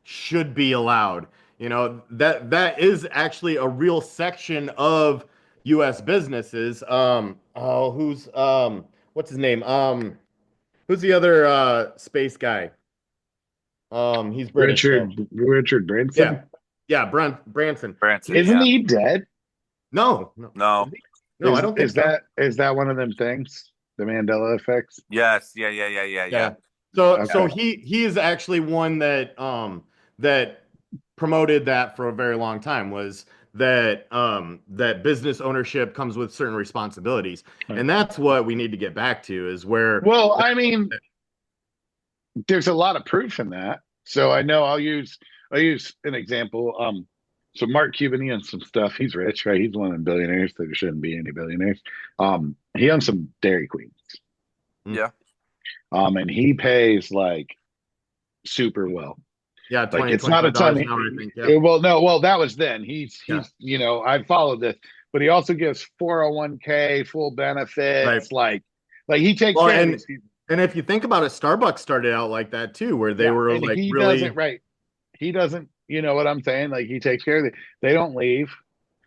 S3: should be allowed. That is actually a real section of U.S. businesses. What's his name? Who's the other space guy? He's British.
S2: Richard Branson.
S3: Yeah, Branson.
S2: Isn't he dead?
S3: No. I don't think so.
S2: Is that one of them things? The Mandela effects?
S4: Yes. Yeah.
S3: So he is actually one that promoted that for a very long time, was that business ownership comes with certain responsibilities. And that's what we need to get back to, is where,
S2: well, I mean, there's a lot of proof in that. So I know I'll use an example. So Mark Cuban, he owns some stuff. He's rich, right? He's one of the billionaires. There shouldn't be any billionaires. He owns some Dairy Queens.
S4: Yeah.
S2: And he pays like super well.
S3: Yeah,
S2: like it's not a ton. Well, that was then. He's I followed this, but he also gives 401k, full benefits. Right. Like he takes care of these people.
S3: And if you think about it, Starbucks started out like that too, where they were
S2: and
S3: like
S2: he
S3: really
S2: doesn't, right. He doesn't, you know what I'm saying? Like he takes care of it. They don't leave.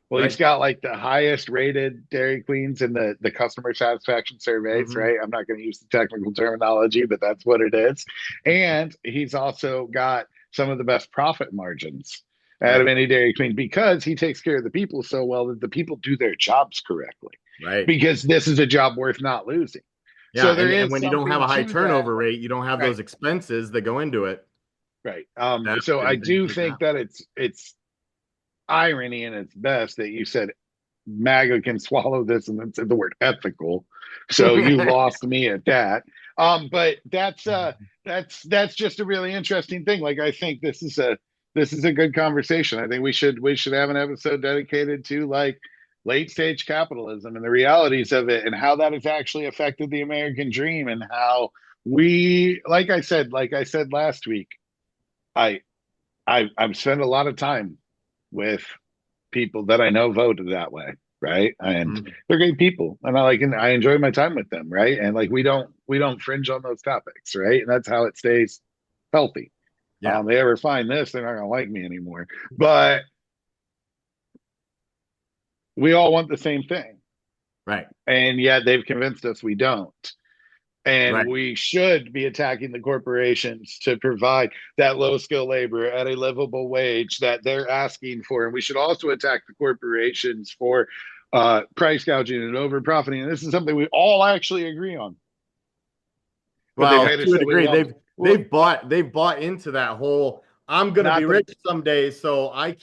S2: Well, he's
S3: right.
S2: got like the highest rated Dairy Queens in the customer satisfaction surveys,
S3: Mm-hmm.
S2: right? I'm not going to use the technical terminology, but that's what it is. And he's also got some of the best profit margins out of
S3: Right.
S2: any Dairy Queen because he takes care of the people so well that the people do their jobs correctly.
S3: Right.
S2: Because this is a job worth not losing.
S3: Yeah,
S2: So there
S3: and
S2: is
S3: when you don't have
S2: something
S3: a high
S2: to that.
S3: turnover rate, you don't have
S2: Right.
S3: those expenses that go into it.
S2: Right.
S3: That
S2: So I
S3: and things
S2: do
S3: like
S2: think that it's irony in its best that you said MAGA can swallow this and then said the word ethical. So you
S3: that.
S2: lost me at that. But that's just a really interesting thing. Like I think this is a good conversation. I think we should have an episode dedicated to like late stage capitalism and the realities of it and how that has actually affected the American dream and how we like I said last week, I I've spent a lot of time with people that I know voted that way, right? And
S3: Mhm.
S2: they're great people, and I enjoy my time with them, right? And like we don't fringe on those topics, right? And that's how it stays healthy.
S3: Yeah.
S2: They ever find this, they're not gonna like me anymore. But we all want the same thing,
S3: Right.
S2: and yet they've convinced us we don't. And
S3: Right.
S2: we should be attacking the corporations to provide that low skill labor at a livable wage that they're asking for. And we should also attack the corporations for price gouging and over profiting. And this is something we all actually agree on. But they've
S3: Well,
S2: made it
S3: to a
S2: so we
S3: degree,
S2: won't. Well,
S3: they've bought into that whole I'm gonna be
S2: not the
S3: rich someday, so I have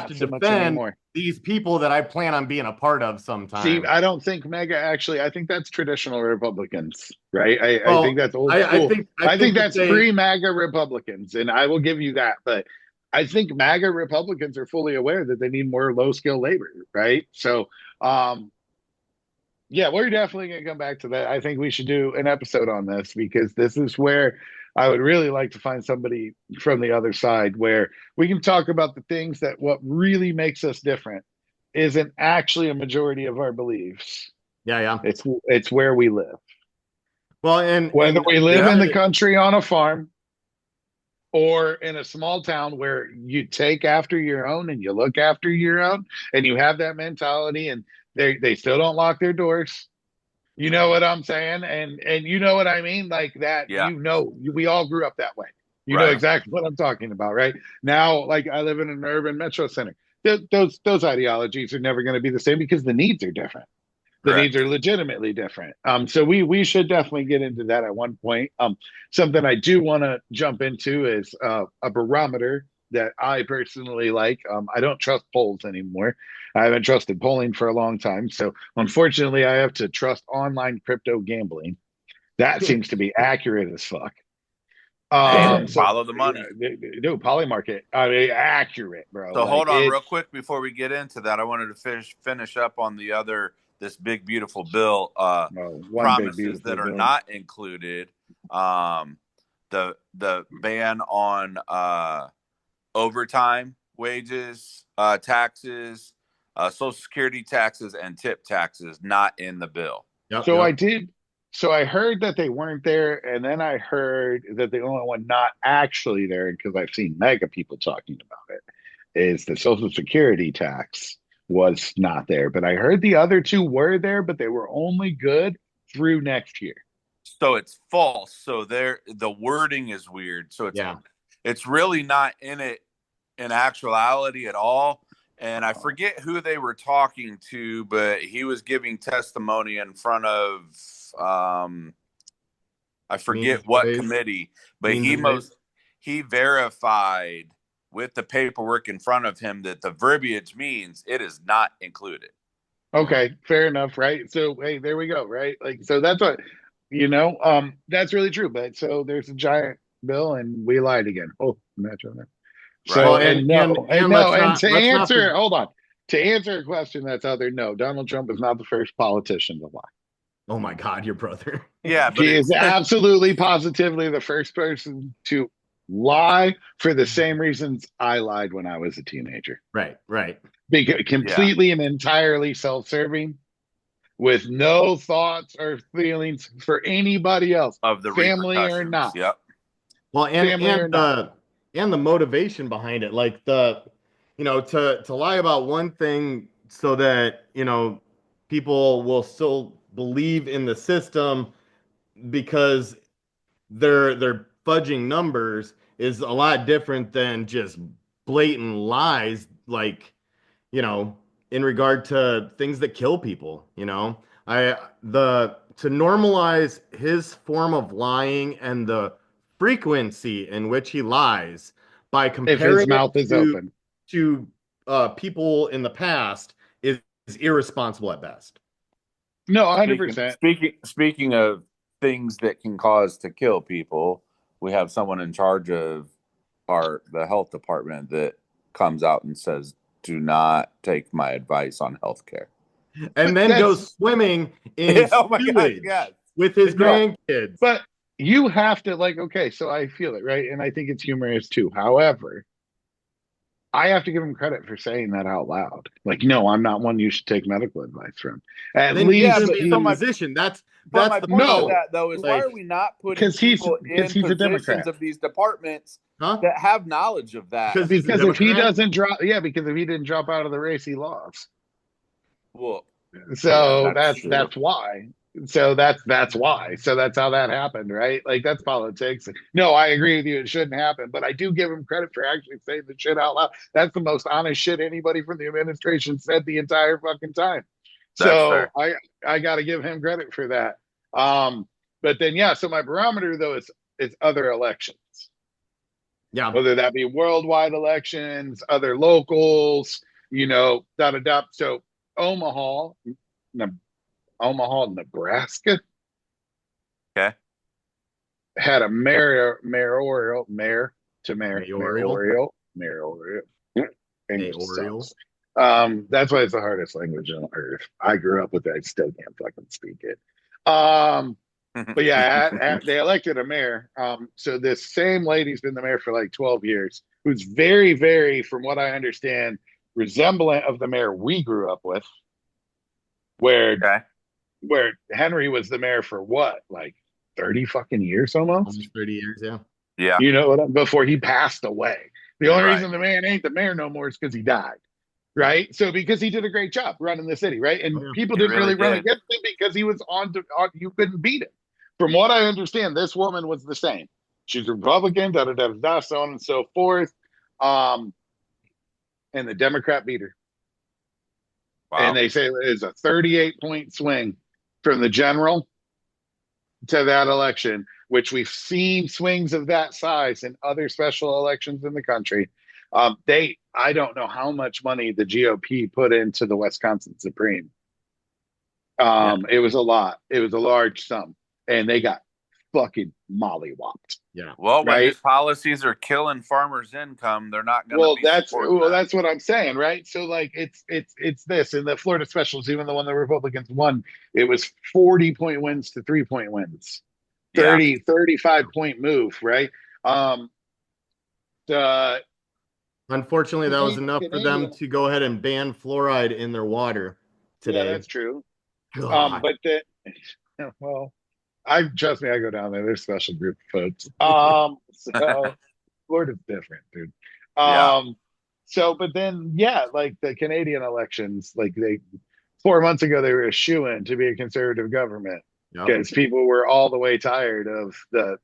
S3: to
S2: not so much
S3: defend
S2: anymore.
S3: these people that I plan on being a part of
S2: See,
S3: sometime.
S2: I don't think MAGA actually. I think that's traditional Republicans, right? I think
S3: Well,
S2: that's old school.
S3: I
S2: I think
S3: think that
S2: that's
S3: they
S2: pre-MAGA Republicans, and I will give you that. But I think MAGA Republicans are fully aware that they need more low-skill labor, right? So, um, yeah, we're definitely going to come back to that. I think we should do an episode on this because this is where I would really like to find somebody from the other side where we can talk about the things that what really makes us different isn't actually a majority of our beliefs.
S3: yeah, yeah.
S2: It's where we live.
S3: Well,
S2: Whether
S3: and
S2: we live in the
S3: definitely
S2: country on a farm or in a small town where you take after your own and you look after your own and you have that mentality and they still don't lock their doors. You know what I'm saying? And you know what I mean? Like that,
S4: Yeah.
S2: we all grew up that way. You know
S4: Right.
S2: exactly what I'm talking about, right? Now, like I live in an urban metro center. Those ideologies are never going to be the same because the needs are different. The needs
S4: Correct.
S2: are legitimately different. So we should definitely get into that at one point. Something I do want to jump into is a barometer that I personally like. I don't trust polls anymore. I haven't trusted polling for a long time. So unfortunately, I have to trust online crypto gambling. That seems to be accurate as fuck.
S4: Hey,
S2: So
S4: follow the money.
S2: do Polymarket. I mean, accurate, bro.
S4: So
S2: Like
S4: hold on real
S2: it's
S4: quick before we get into that. I wanted to finish up on this big beautiful bill
S2: one big
S4: promises
S2: beautiful
S4: that are
S2: bill.
S4: not included. The ban on overtime wages, taxes, social security taxes, and tip taxes not in the bill.
S3: yep,
S2: So I
S3: yep.
S2: did. So I heard that they weren't there, and then I heard that the only one not actually there, because I've seen mega people talking about it, is the Social Security tax was not there. But I heard the other two were there, but they were only good through next year.
S4: So it's false. So the wording is weird. So
S3: Yeah.
S4: it's really not in it in actuality at all. And I forget who they were talking to, but he was giving testimony in front of I forget
S3: Means
S4: what
S3: ways.
S4: committee, but
S3: Means and ways.
S4: he verified with the paperwork in front of him that the verbiage means it is not included.
S2: Okay, fair enough, right? So hey, there we go, right? Like so that's what that's really true. But so there's a giant bill and we lied again. Oh, match on that.
S4: Right.
S2: So
S3: Well, and
S2: and to
S3: let's not
S2: answer, hold on, to answer a question that's out there, no, Donald Trump is not the first politician to lie.
S3: Oh my God, your brother.
S4: Yeah, but
S2: He is absolutely positively the first person to lie for the same reasons I lied when I was a teenager.
S3: Right, right.
S2: Because completely and entirely self-serving. with no thoughts or feelings for anybody else,
S4: of the
S2: family or
S4: repercussions.
S2: not.
S4: Yep.
S3: Well,
S2: Family or not.
S3: and the motivation behind it, like to lie about one thing so that, people will still believe in the system because they're fudging numbers is a lot different than just blatant lies, like, in regard to things that kill people. I the to normalize his form of lying and the frequency in which he lies by
S2: If his
S3: comparing it
S2: mouth is open.
S3: to people in the past is irresponsible at best.
S2: No, 100%.
S4: Speaking of things that can cause to kill people, we have someone in charge of the health department that comes out and says, "Do not take my advice on healthcare,"
S3: and then goes swimming in sewage with his grandkids.
S2: But you have to, like, okay, so I feel it, right? And I think it's humorous too. However, I have to give him credit for saying that out loud. Like, no, I'm not one you should take medical advice from. At least
S3: he's a musician. That's
S4: my
S3: the
S4: point of that, though, is why are we not putting people in positions of these departments that have knowledge of that?
S2: Because if he doesn't drop, because if he didn't drop out of the race, he lost.
S4: Well,
S2: so that's why. So that's why. So that's how that happened, right? Like, that's politics. No, I agree with you. It shouldn't happen, but I do give him credit for actually saying the shit out loud. That's the most honest shit anybody from the administration said the entire fucking time. So I got to give him credit for that. But then, so my barometer though is other elections.
S3: Yeah.
S2: Whether that be worldwide elections, other locals, So Omaha, Nebraska.
S4: Okay.
S2: Had a mayoral. That's why it's the hardest language on earth. I grew up with it. I still can't fucking speak it. But they elected a mayor. So this same lady's been the mayor for like 12 years, who's very, very, from what I understand, resemblant of the mayor we grew up with, where Henry was the mayor for what, like 30 fucking years almost
S3: 30 years, yeah.
S2: Before he passed away. The only reason the man ain't the mayor no more is because he died, right? So because he did a great job running the city, right? And people didn't really run against him because he was on you couldn't beat him. From what I understand, this woman was the same. She's Republican, so on and so forth. And the Democrat beat her. Wow. And they say it is a 38-point swing from the general to that election, which we've seen swings of that size in other special elections in the country. I don't know how much money the GOP put into the Wisconsin Supreme. It was a lot. It was a large sum. And they got fucking mollywopped.
S4: Yeah. Well, when his policies are killing farmers' income, they're not going to be
S2: that's what I'm saying, right? So like it's this in the Florida specials, even the one the Republicans won, it was 40-point wins to 3-point wins. 35-point move, right?
S3: Unfortunately, that was enough for them to go ahead and ban fluoride in their water today.
S2: Yeah, that's true. Trust me, I go down there. There's a special group of folks. So Florida's different, dude. But then, like the Canadian elections, like 4 months ago, they were a shoo-in to be a conservative government because people were all the way tired of the.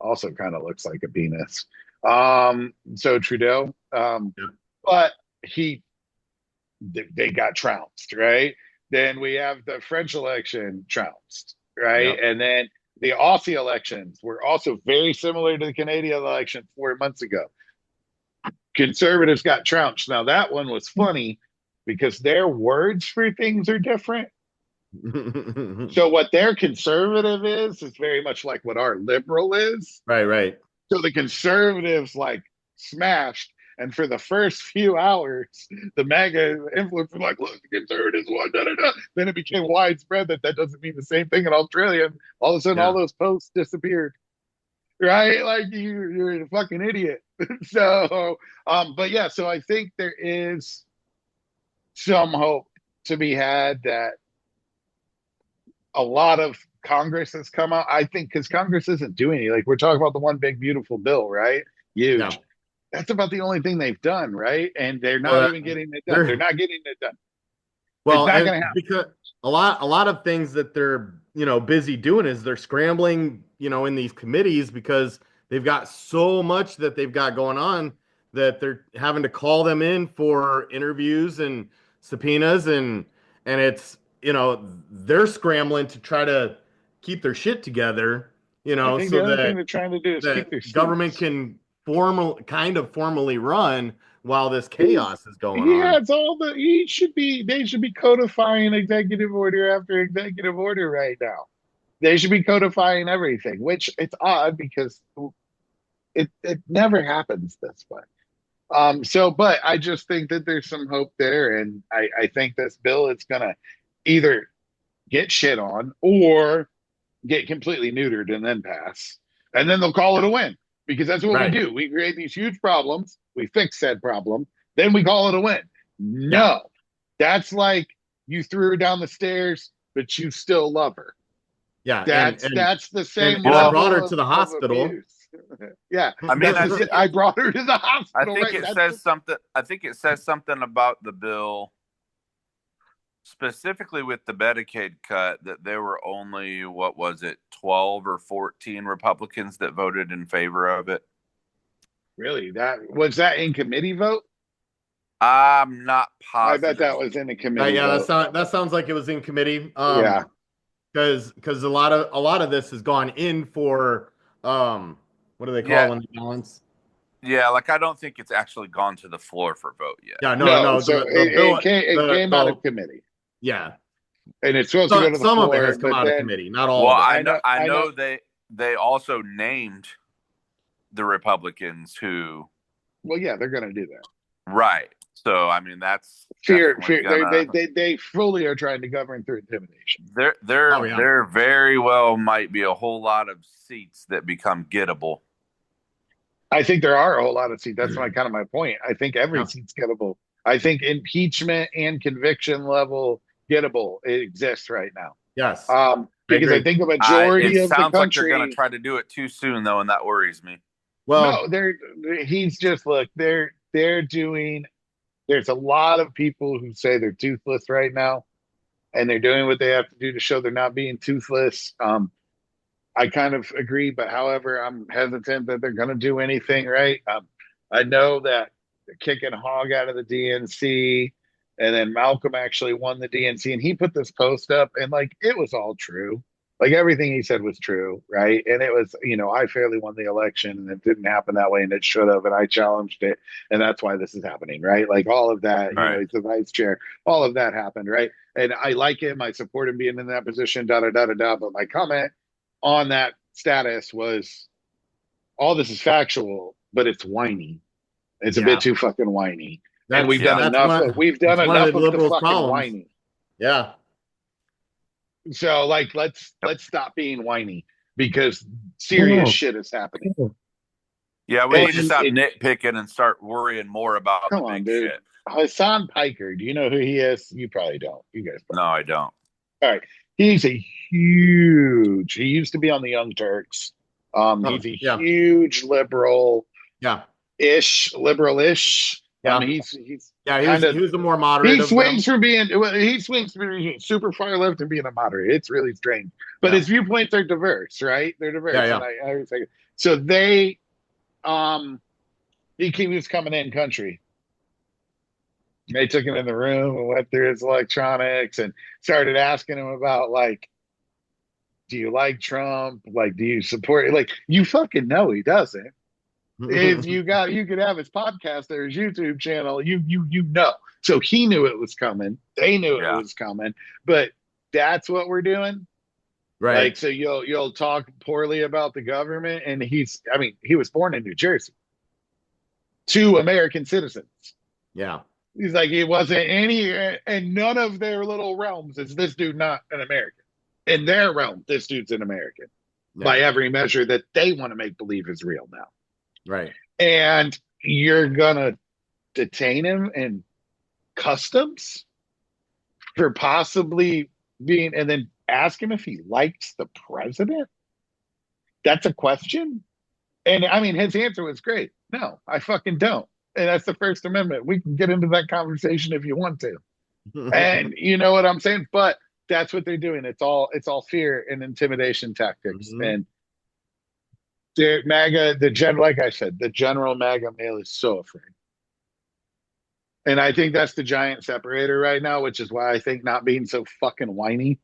S2: Also, kind of looks like a penis. So Trudeau, but they got trounced, right? Then we have the French election trounced. Right. And then the Aussie elections were also very similar to the Canadian election 4 months ago. Conservatives got trounced. Now, that one was funny because their words for things are different. So what their conservative is very much like what our liberal is.
S3: Right.
S2: So the conservatives like smashed. And for the first few hours, the MAGA influence was like, look, the conservatives won, Then it became widespread that doesn't mean the same thing in Australia. And all of a sudden, all those posts disappeared. Right? Like, you're a fucking idiot. So I think there is some hope to be had that a lot of Congress has come out. I think because Congress isn't doing it. Like we're talking about the one big beautiful bill, right? Huge.
S3: Yeah.
S2: That's about the only thing they've done, right? And they're not
S3: Well,
S2: even getting it done. They're not getting it done. It's
S3: well,
S2: not
S3: and
S2: going to happen.
S3: because a lot of things that they're busy doing is they're scrambling in these committees because they've got so much that they've got going on that they're having to call them in for interviews and subpoenas and it's they're scrambling to try to keep their shit together
S2: I think
S3: so
S2: the other thing
S3: that
S2: they're trying to do is keep their
S3: government
S2: seats.
S3: can formally run while this chaos is going on.
S2: It's all they should be codifying executive order after executive order right now. They should be codifying everything, which it's odd because it never happens this way. But I just think that there's some hope there, and I think this bill is gonna either get shit on or get completely neutered and then pass. And then they'll call it a win because that's what we do. We create these huge problems, we fix said problem, then we call it a win. No, that's like you threw her down the stairs, but you still love her.
S3: Yeah,
S2: that's the same.
S3: And I brought her to the hospital.
S2: Yeah,
S4: I mean,
S2: I brought her to the hospital.
S4: I think it says something. I think it says something about the bill, specifically with the Medicaid cut, that there were only 12 or 14 Republicans that voted in favor of it.
S2: Really? That was that in committee vote?
S4: I'm not positive.
S2: I bet that was in a committee.
S3: That sounds like it was in committee.
S2: Yeah,
S3: because a lot of this has gone in for what do they call when they balance?
S4: Yeah, like I don't think it's actually gone to the floor for vote yet.
S3: Yeah, no.
S2: So it came out of committee.
S3: Yeah,
S2: and it's supposed to go to the floor.
S3: Some of it has come out of committee, not all.
S4: Well,
S3: of it.
S4: I know they also named the Republicans who.
S2: Well, yeah, they're going to do that,
S4: right? So I mean, that's
S2: fear. They fully are trying to govern through intimidation.
S4: There very well might be a whole lot of seats that become gettable.
S2: I think there are a whole lot of seats. That's my point. I think every seat's gettable. I think impeachment and conviction level gettable it exists right now.
S3: Yes.
S2: Because I think a majority of the country. It
S4: sounds like they're going to try to do it too soon, though, and that worries me.
S2: Well, no, he's just they're doing. There's a lot of people who say they're toothless right now, and they're doing what they have to do to show they're not being toothless. I kind of agree, but however, I'm hesitant that they're going to do anything right. I know that they're kicking Hogg out of the DNC, and then Malcolm actually won the DNC, and he put this post up, and it was all true. Like everything he said was true, right? And it was, I fairly won the election, and it didn't happen that way, and it should have, and I challenged it, and that's why this is happening, right? Like all of that, he's the vice chair, all of that happened, right? And I like him, I support him being in that position, but my comment on that status was all this is factual, but it's whiny. It's a bit too fucking whiny. And we've done enough. We've done enough of the fucking whiny.
S3: Yeah.
S2: So let's stop being whiny because serious shit is happening.
S4: Yeah, we need to stop nitpicking and start worrying more about the big shit.
S2: Hassan Piker, do you know who he is? You probably don't. You guys probably.
S4: No, I don't.
S2: All right. He's he used to be on the Young Turks. He's a huge liberal.
S3: Yeah.
S2: Liberal-ish.
S3: Yeah.
S2: He
S3: was the more moderate.
S2: He swings from being super far left to being a moderate. It's really strange. But his viewpoints are diverse, right? They're diverse.
S3: Yeah.
S2: And so they he was coming in country. They took him in the room and went through his electronics and started asking him about do you like Trump? Do you support? You fucking know he doesn't. If you could have his podcast or his YouTube channel, you know. So he knew it was coming. They knew it was coming. But that's what we're doing.
S3: Right.
S2: So you'll talk poorly about the government, and he was born in New Jersey to American citizens.
S3: Yeah.
S2: He's he wasn't and none of their little realms is this dude not an American. In their realm, this dude's an American by every measure that they want to make believe is real now.
S3: Right.
S2: And you're going to detain him in customs for possibly being, and then ask him if he likes the president? That's a question. And I mean, his answer was great. No, I fucking don't. And that's the First Amendment. We can get into that conversation if you want to. And you know what I'm saying? But that's what they're doing. It's all fear and intimidation tactics. And the MAGA, like I said, the general MAGA male is so afraid. And I think that's the giant separator right now, which is why I think not being so fucking whiny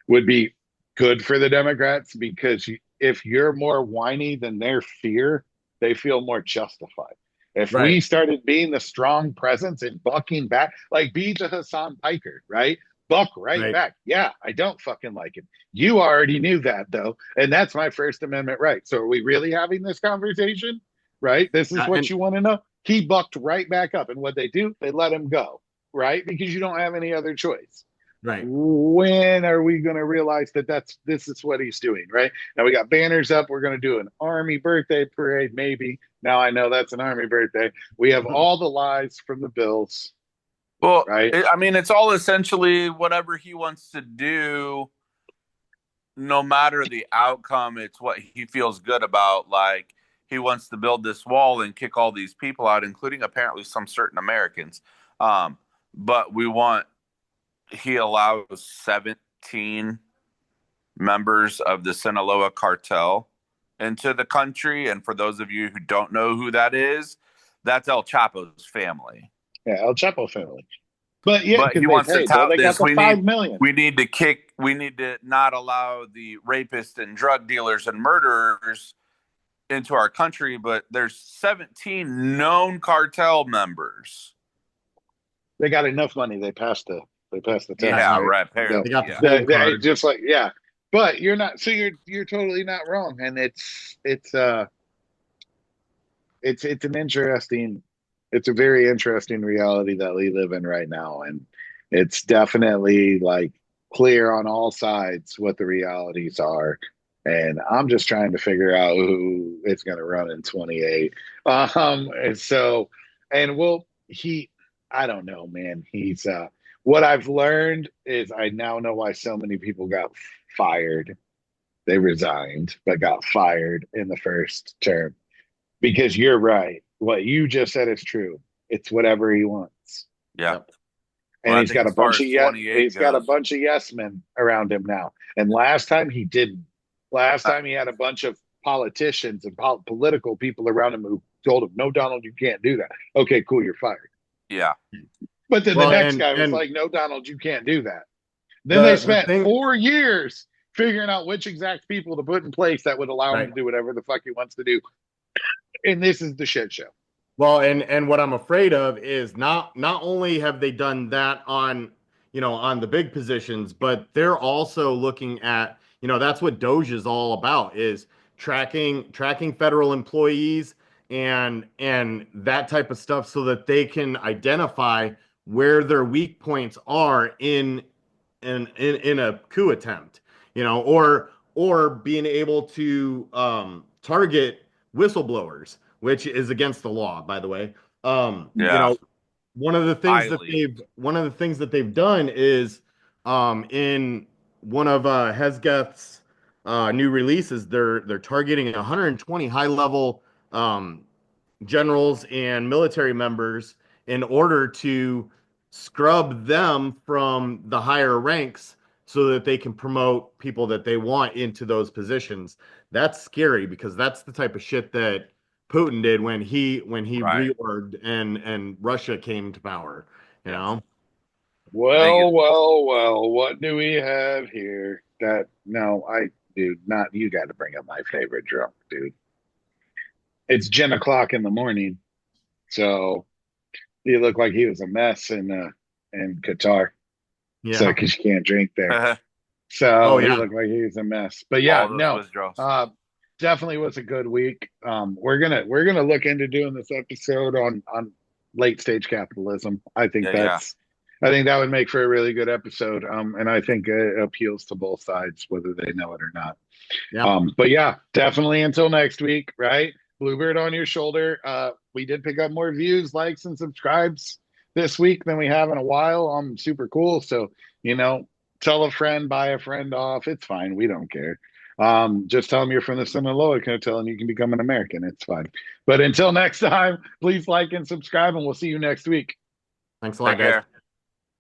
S2: would be good for the Democrats, because if you're more whiny than their fear, they feel more justified. If we started being the strong presence and bucking back, like be the Hassan Piker, right? Buck right back. Yeah, I don't fucking like him. You already knew that, though. And that's my First Amendment right. So are we really having this conversation? Right? This is what you want to know? He bucked right back up. And what they do, they let him go, right? Because you don't have any other choice.
S3: Right.
S2: When are we going to realize that this is what he's doing? Right now, we got banners up. We're going to do an army birthday parade. Maybe now I know that's an army birthday. We have all the lies from the bills.
S4: Well,
S2: right.
S4: I mean, it's all essentially whatever he wants to do. No matter the outcome, it's what he feels good about. Like he wants to build this wall and kick all these people out, including apparently some certain Americans. But he allows 17 members of the Sinaloa cartel into the country. And for those of you who don't know who that is, that's El Chapo's family.
S2: Yeah, El Chapo family. But yeah,
S4: he wants to tout this.
S2: We
S4: need to not allow the rapists and drug dealers and murderers into our country. But there's 17 known cartel members.
S2: They got enough money. They passed the test.
S4: Yeah, right. Apparently,
S2: they just like, yeah. But you're not. So you're totally not wrong. And it's an interesting. It's a very interesting reality that we live in right now, and it's definitely like clear on all sides what the realities are. And I'm just trying to figure out who it's going to run in 28. And so, and I don't know, man. He's what I've learned is I now know why so many people got fired. They resigned, but got fired in the first term. Because you're right. What you just said is true. It's whatever he wants.
S4: Yeah.
S2: And he's got a bunch of yes men around him now. And last time he didn't. Last time he had a bunch of politicians and political people around him who told him, "No, Donald, you can't do that." Okay, cool, you're fired.
S4: Yeah.
S2: But then the next guy was like, "No, Donald, you can't do that." Then they spent 4 years figuring out which exact people to put in place that would allow him to do whatever the fuck he wants to do. And this is the shit show.
S3: Well, and what I'm afraid of is not only have they done that on the big positions, but they're also looking at, that's what Doge is all about, is tracking federal employees and that type of stuff, so that they can identify where their weak points are in a coup attempt, or being able to target whistleblowers, which is against the law, by the way. One of the things that they've done is in one of Hesketh's new releases, they're targeting 120 high-level generals and military members in order to scrub them from the higher ranks, so that they can promote people that they want into those positions. That's scary, because that's the type of shit that Putin did when he reorged and Russia came to power, Well,
S2: what do we have here? Not you got to bring up my favorite drunk, dude. It's 10 o'clock in the morning, so he looked like he was a mess in Qatar. Yeah. So, because you can't drink there. So he looked like he was a mess. But yeah, definitely was a good week. We're gonna look into doing this episode on late stage capitalism. I think I think that would make for a really good episode. And I think it appeals to both sides, whether they know it or not. Yeah. But yeah, definitely until next week, right? Bluebird on your shoulder. We did pick up more views, likes, and subscribes this week than we have in a while. Super cool. So, tell a friend, buy a friend off. It's fine. We don't care. Just tell them you're from the Sinaloa Cartel and you can become an American. It's fine. But until next time, please like and subscribe, and we'll see you next week.
S3: Thanks a lot, guys.